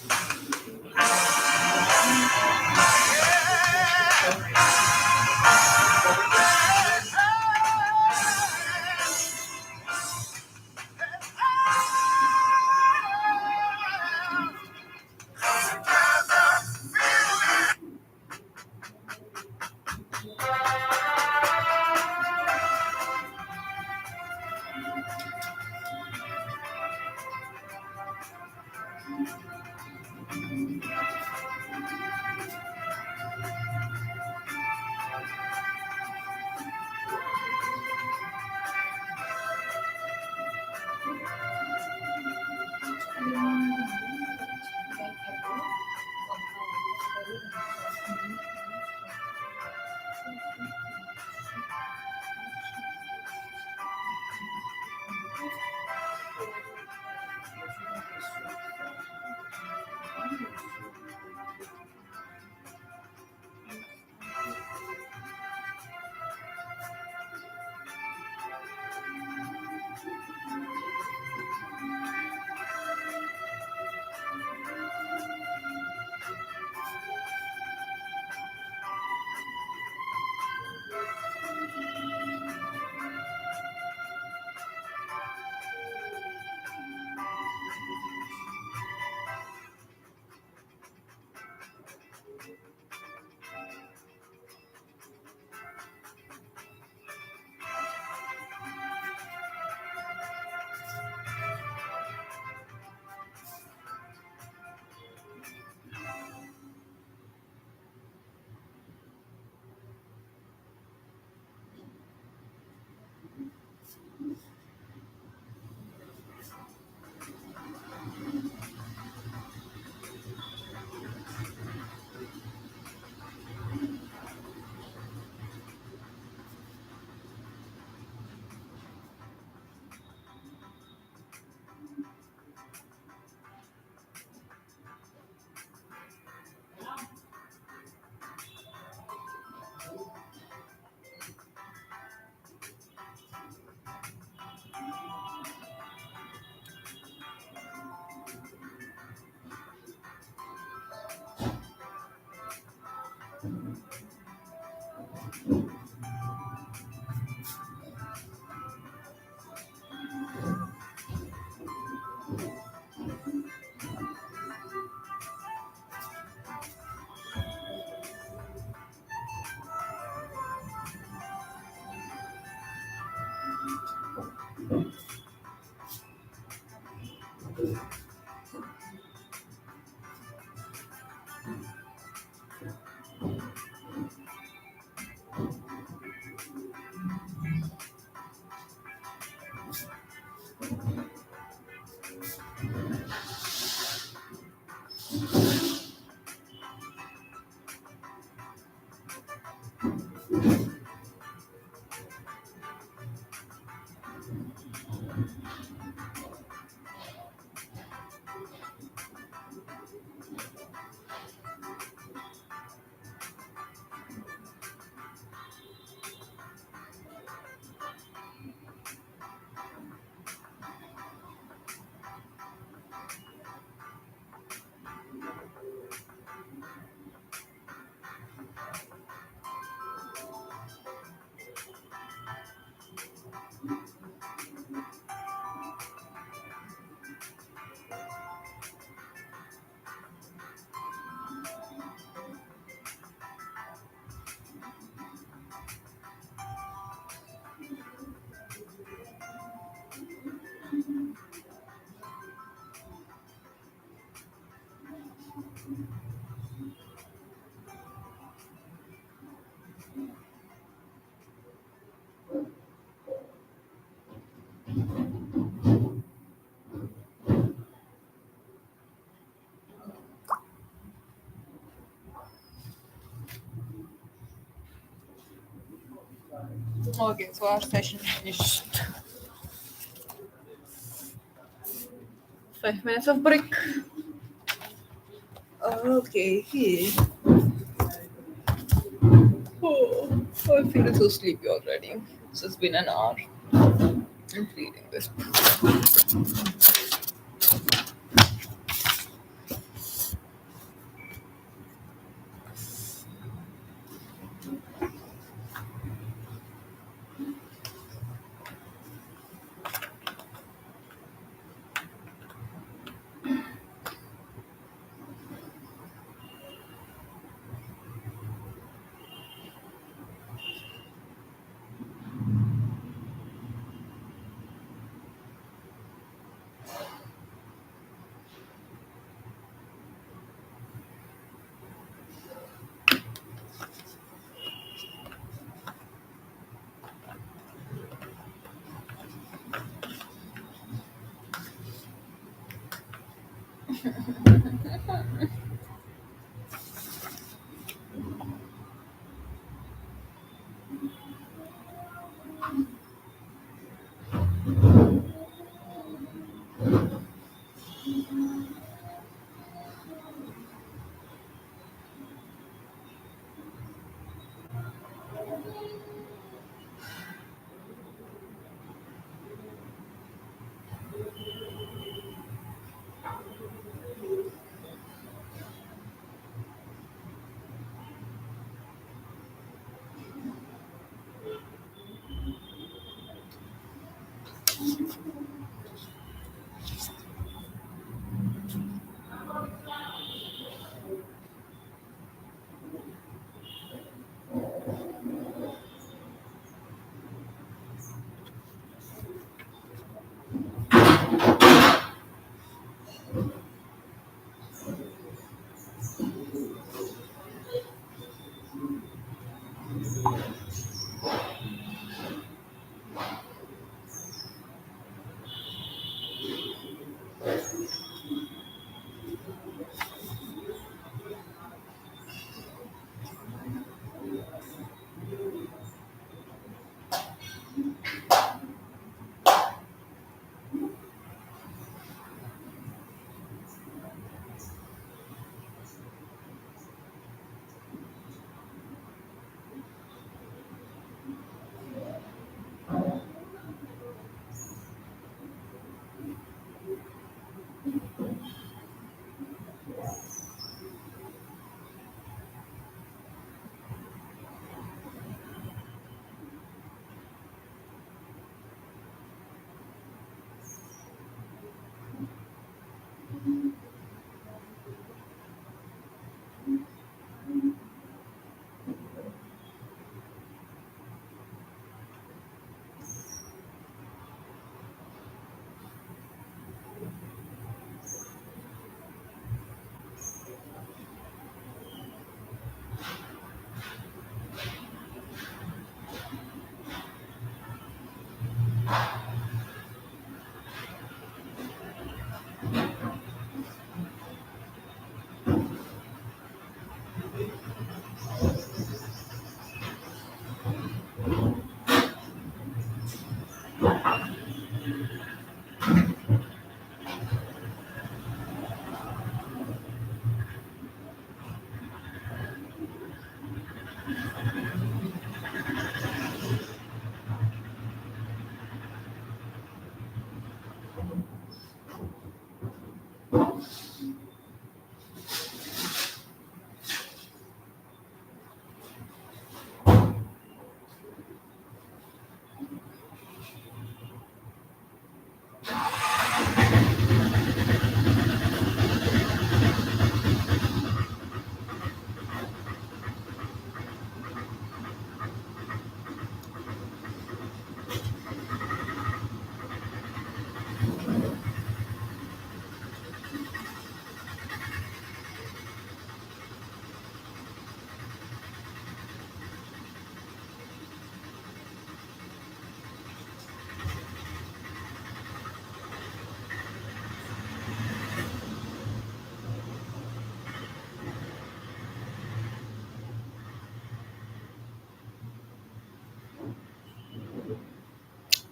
Okay, so our session finished. 5 minutes of break. Okay. Oh, I feel so sleepy already. It's just been an hour. I'm reading this.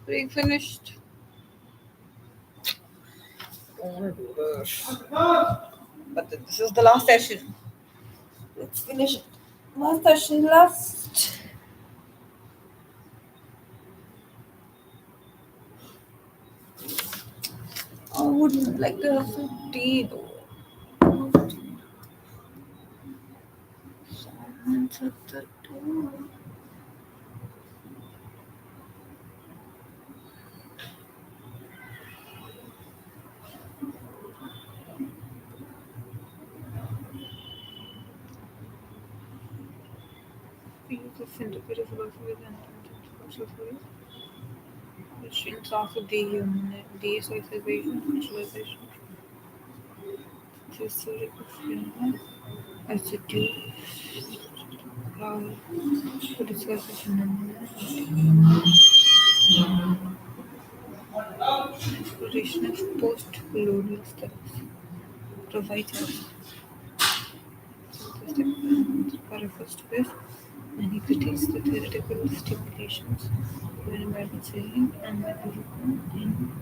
We finished. I want to do this. But this is the last session. Let's finish it. Last session, last. I would like to have some tea though. Someone's at the door. Use this indicator philosophy and philosophy. Machines also de-socialization, visualization, historical framework, as to do to discuss the phenomenon exploration of post-colonial studies provides us refers to this and he critiques the theoretical stimulations given by the saying and the development in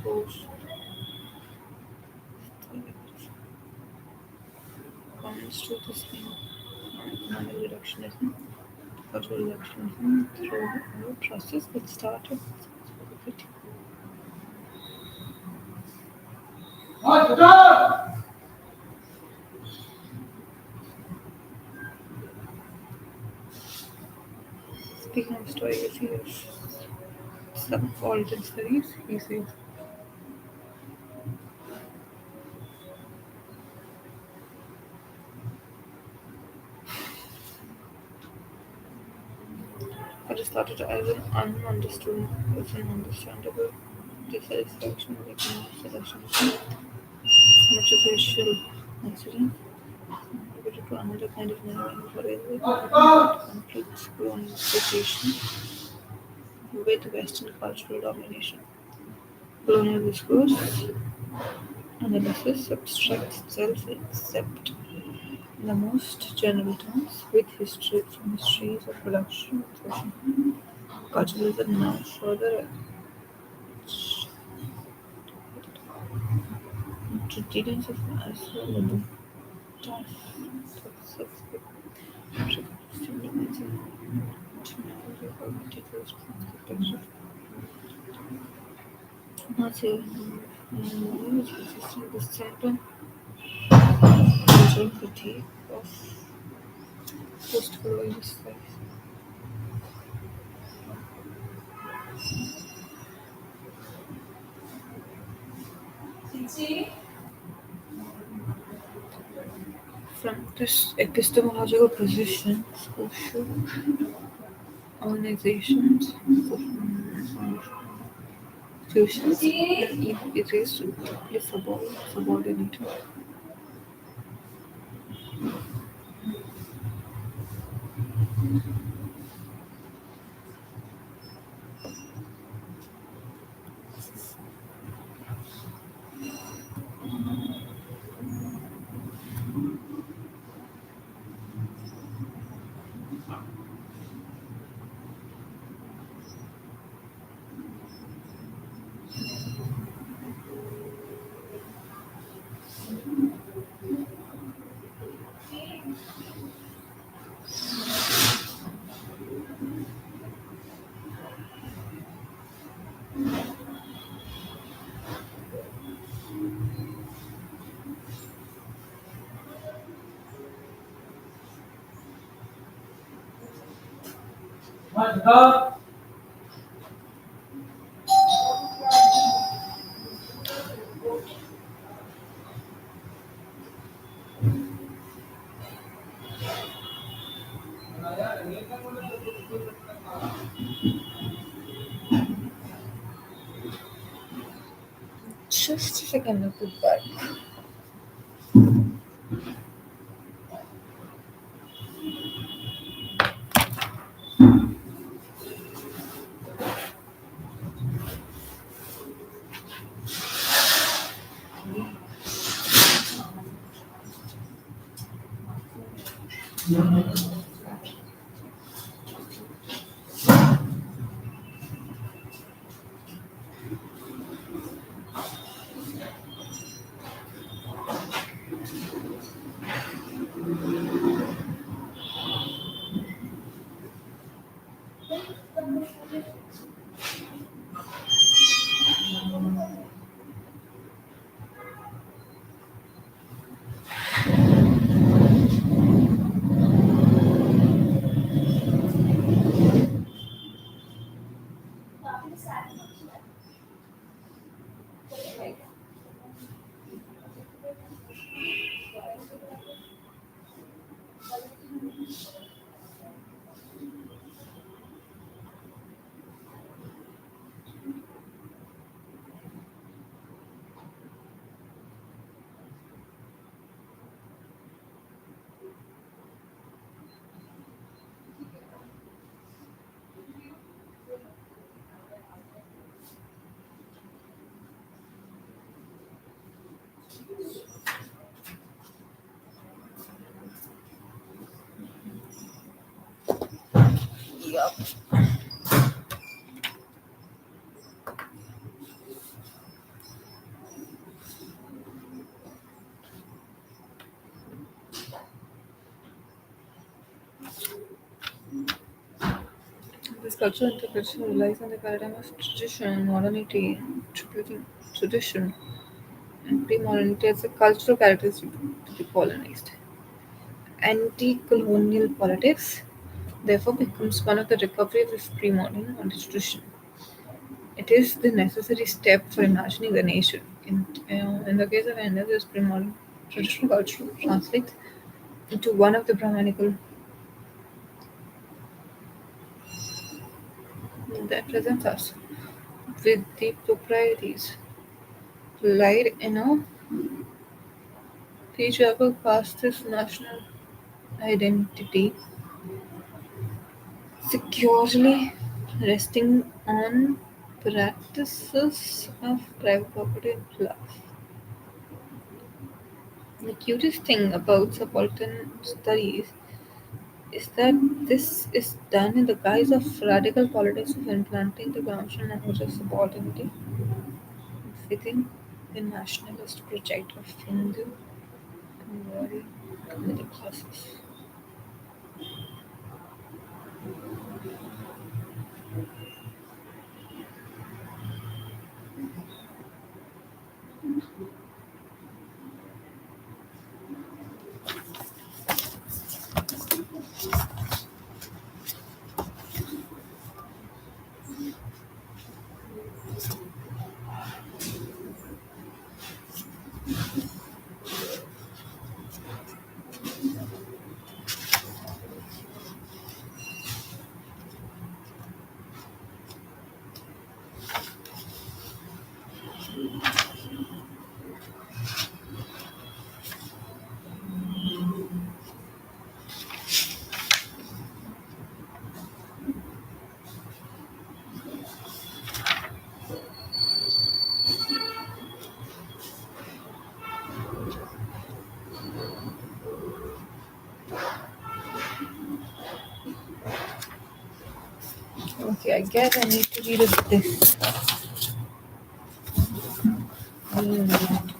post comments to this thing economic reductionism, cultural reductionism through a process that started with speaking of Stoicism, some origin studies, he says but it started as an ununderstood, as an understandable dissatisfaction with economic selection. Much of racial accident attributed to another kind of narrowing of railway conflicts, colonial association with Western cultural domination. Colonial discourse analysis abstracts itself except in the most general terms, with history from histories of production and social culturalism now further into details of Iceland Nazi the center cultural critique of post-colonialist life. From this epistemological position, social organizations, institutions, and erased deeply subordinated. Just a second, I'll put back. Yup. This cultural interpretation relies on the paradigm of tradition and modernity, attributing tradition and pre-modernity as a cultural characteristic to the colonized. Anti-colonial politics therefore becomes one of the recovery of this pre-modern tradition. It is the necessary step for imagining the nation. In the case of India, this pre-modern traditional culture translates into one of the Brahmanical that presents us with the proprieties lied in a patriarchal casteist national identity, securely resting on practices of private property and class. The cutest thing about subaltern studies is that this is done in the guise of radical politics of implanting the conventional language of subordinity within the nationalist project of Hindu and Maori middle classes. Okay, I guess I need to read it this. Mm.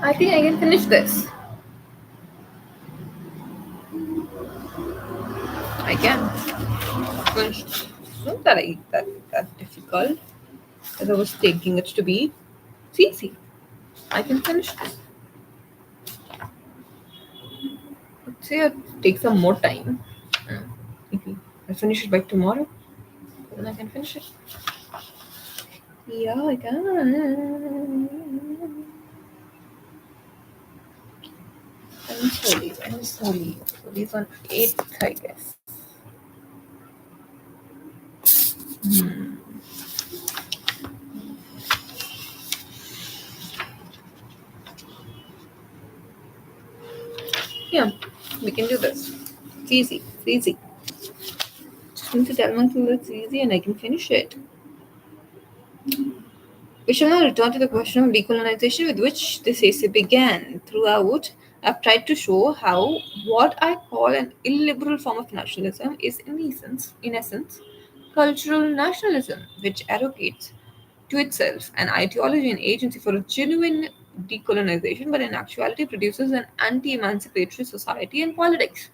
I think I can finish this. I can finish. It's not that difficult as I was taking it to be. It's easy. I can finish this. Let's say it take some more time. Maybe I'll finish it by tomorrow. Then I can finish it. Yeah, I can. I'm slowly. I'm slowly. Slowly is on 8th, I guess. Yeah, we can do this. It's easy. It's easy. Just need to tell myself it's easy and I can finish it. We shall now return to the question of decolonization with which this essay began. Throughout, I've tried to show how what I call an illiberal form of nationalism is in essence, cultural nationalism, which arrogates to itself an ideology and agency for a genuine decolonization, but in actuality produces an anti-emancipatory society and politics.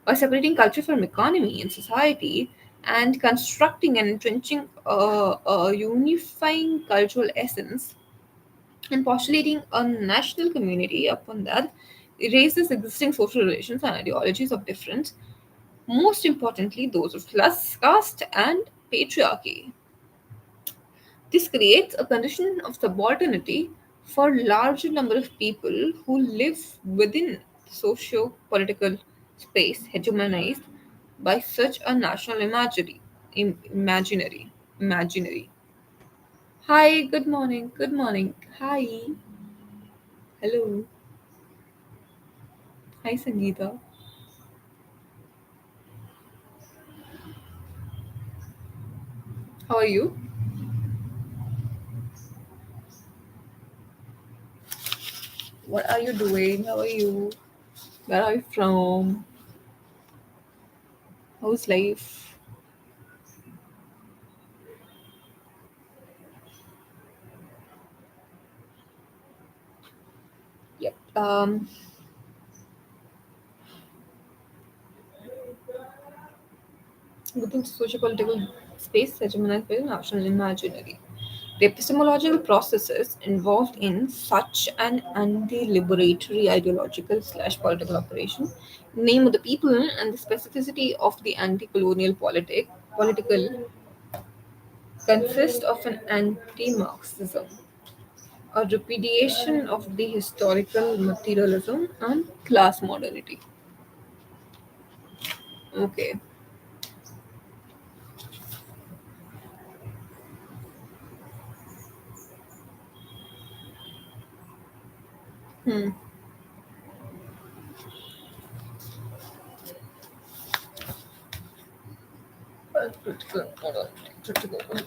By separating culture from economy and society and constructing and entrenching a unifying cultural essence and postulating a national community upon that erases existing social relations and ideologies of difference, most importantly those of class, caste and patriarchy. This creates a condition of subalternity for larger number of people who live within the socio-political space hegemonized by such a national imaginary. Hi, good morning, good morning. Hi, hello, hi Sangeeta. How are you? What are you doing? How are you? Where are you from? How's life? Um, Within sociopolitical space hegemonized by the national imaginary. The epistemological processes involved in such an anti-liberatory ideological slash political operation, name of the people and the specificity of the anti-colonial political consist of an anti-Marxism, a repudiation of the historical materialism and class modernity. Okay. Hmm. Critical modernity. Critical.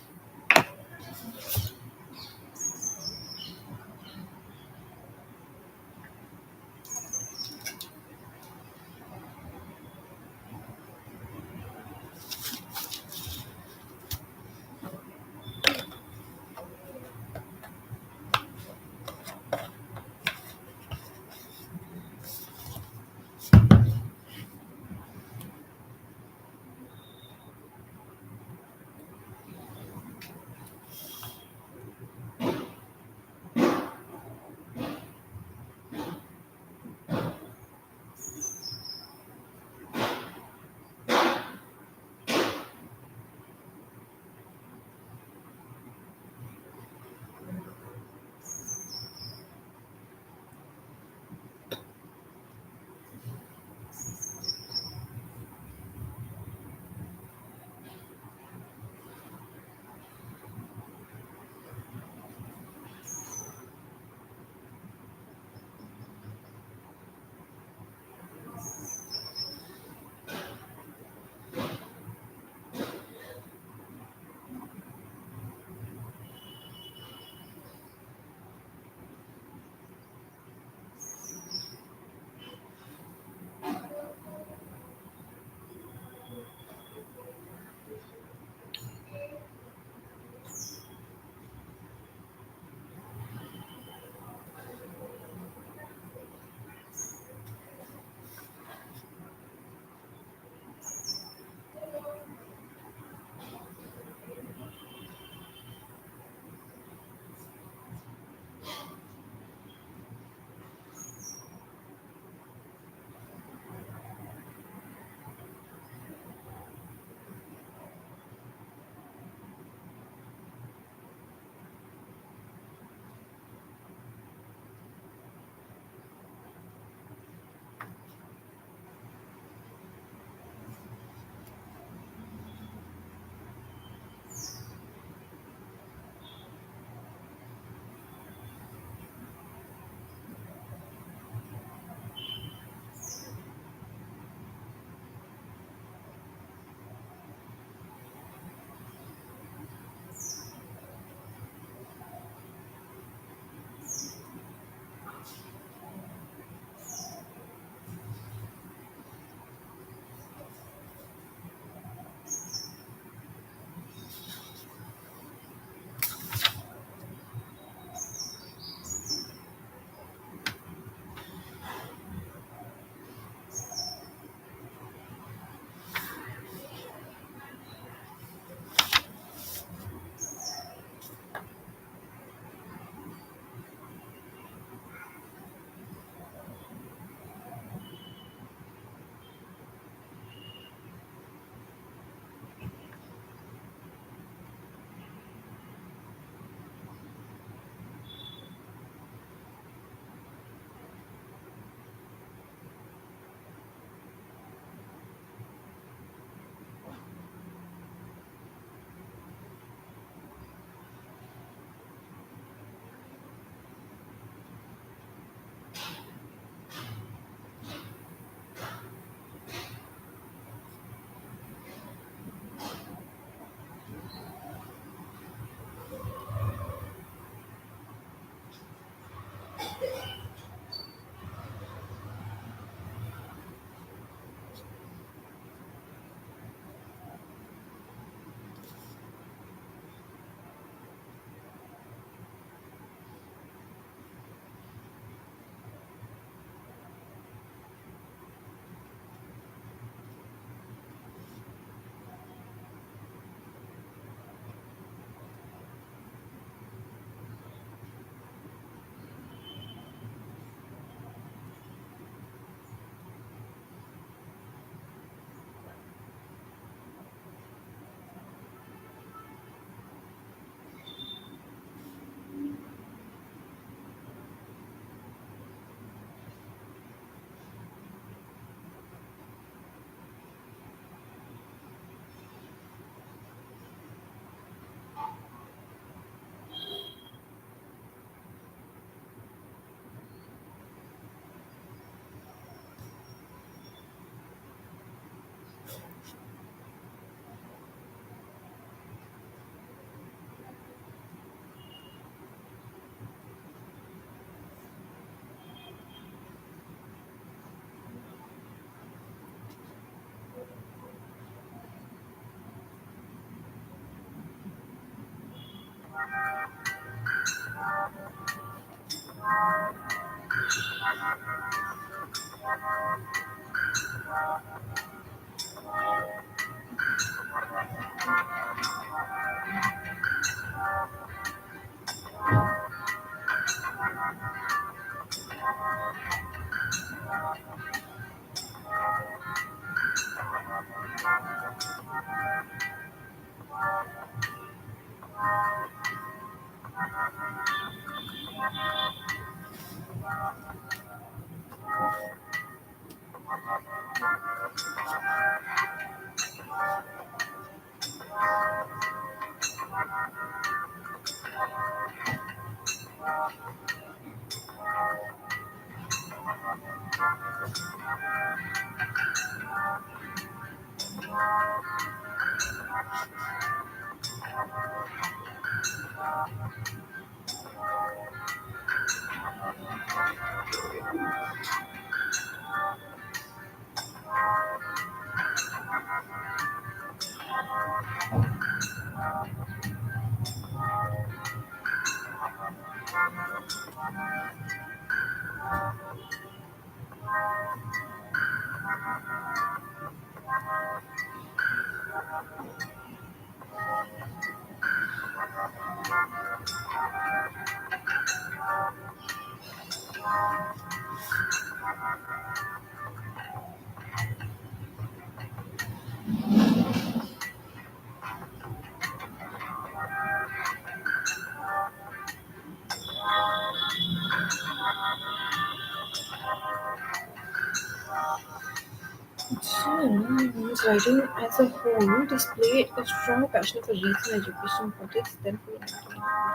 His writing as a whole displayed a strong passion for reason, education, politics, then for humanitarian causes.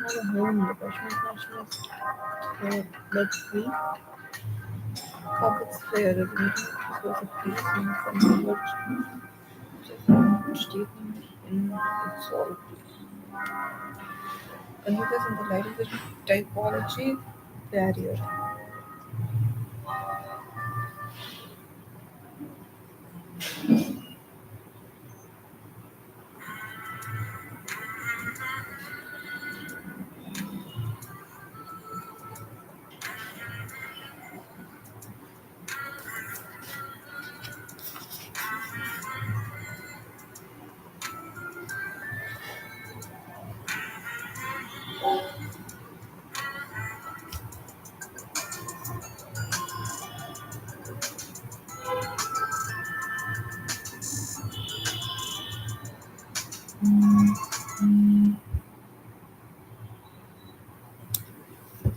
As a whole, the passion of nationalist led free public sphere, the meeting of was a peace and some words statement in itself. Considers in the light of the typology barrier.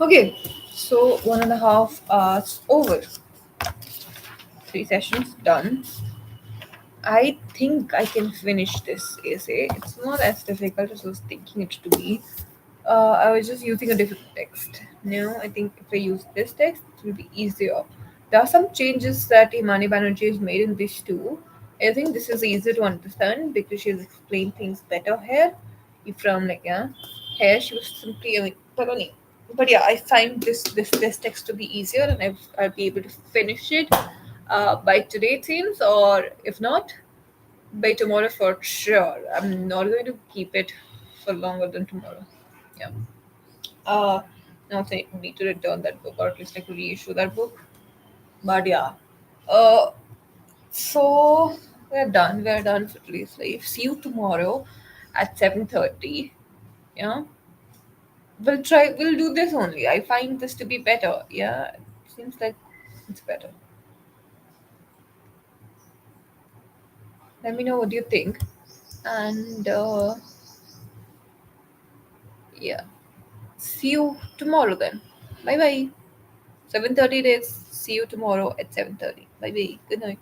Okay, so 1.5 hours over. 3 sessions done. I think I can finish this essay. It's not as difficult as I was thinking it to be. I was just using a different text. No, I think if I use this text, it will be easier. There are some changes that Imani Banerjee has made in this too. I think this is easier to understand because she has explained things better here. From like yeah, here she was simply Parani. But yeah, I find this text to be easier, and I'll be able to finish it by today it seems, or if not, by tomorrow for sure. I'm not going to keep it for longer than tomorrow. Yeah. Uh, Now I need to return that book or at least like reissue that book. But yeah. Uh, so we're done. We're done for today's live. See you tomorrow at 7:30. Yeah. We'll try. We'll do this only. I find this to be better. Yeah. Seems like it's better. Let me know what you think. And yeah. See you tomorrow then. Bye bye. 7:30 it is. See you tomorrow at 7:30. Bye bye. Good night.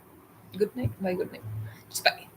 Good night. Bye. Good night. Just bye.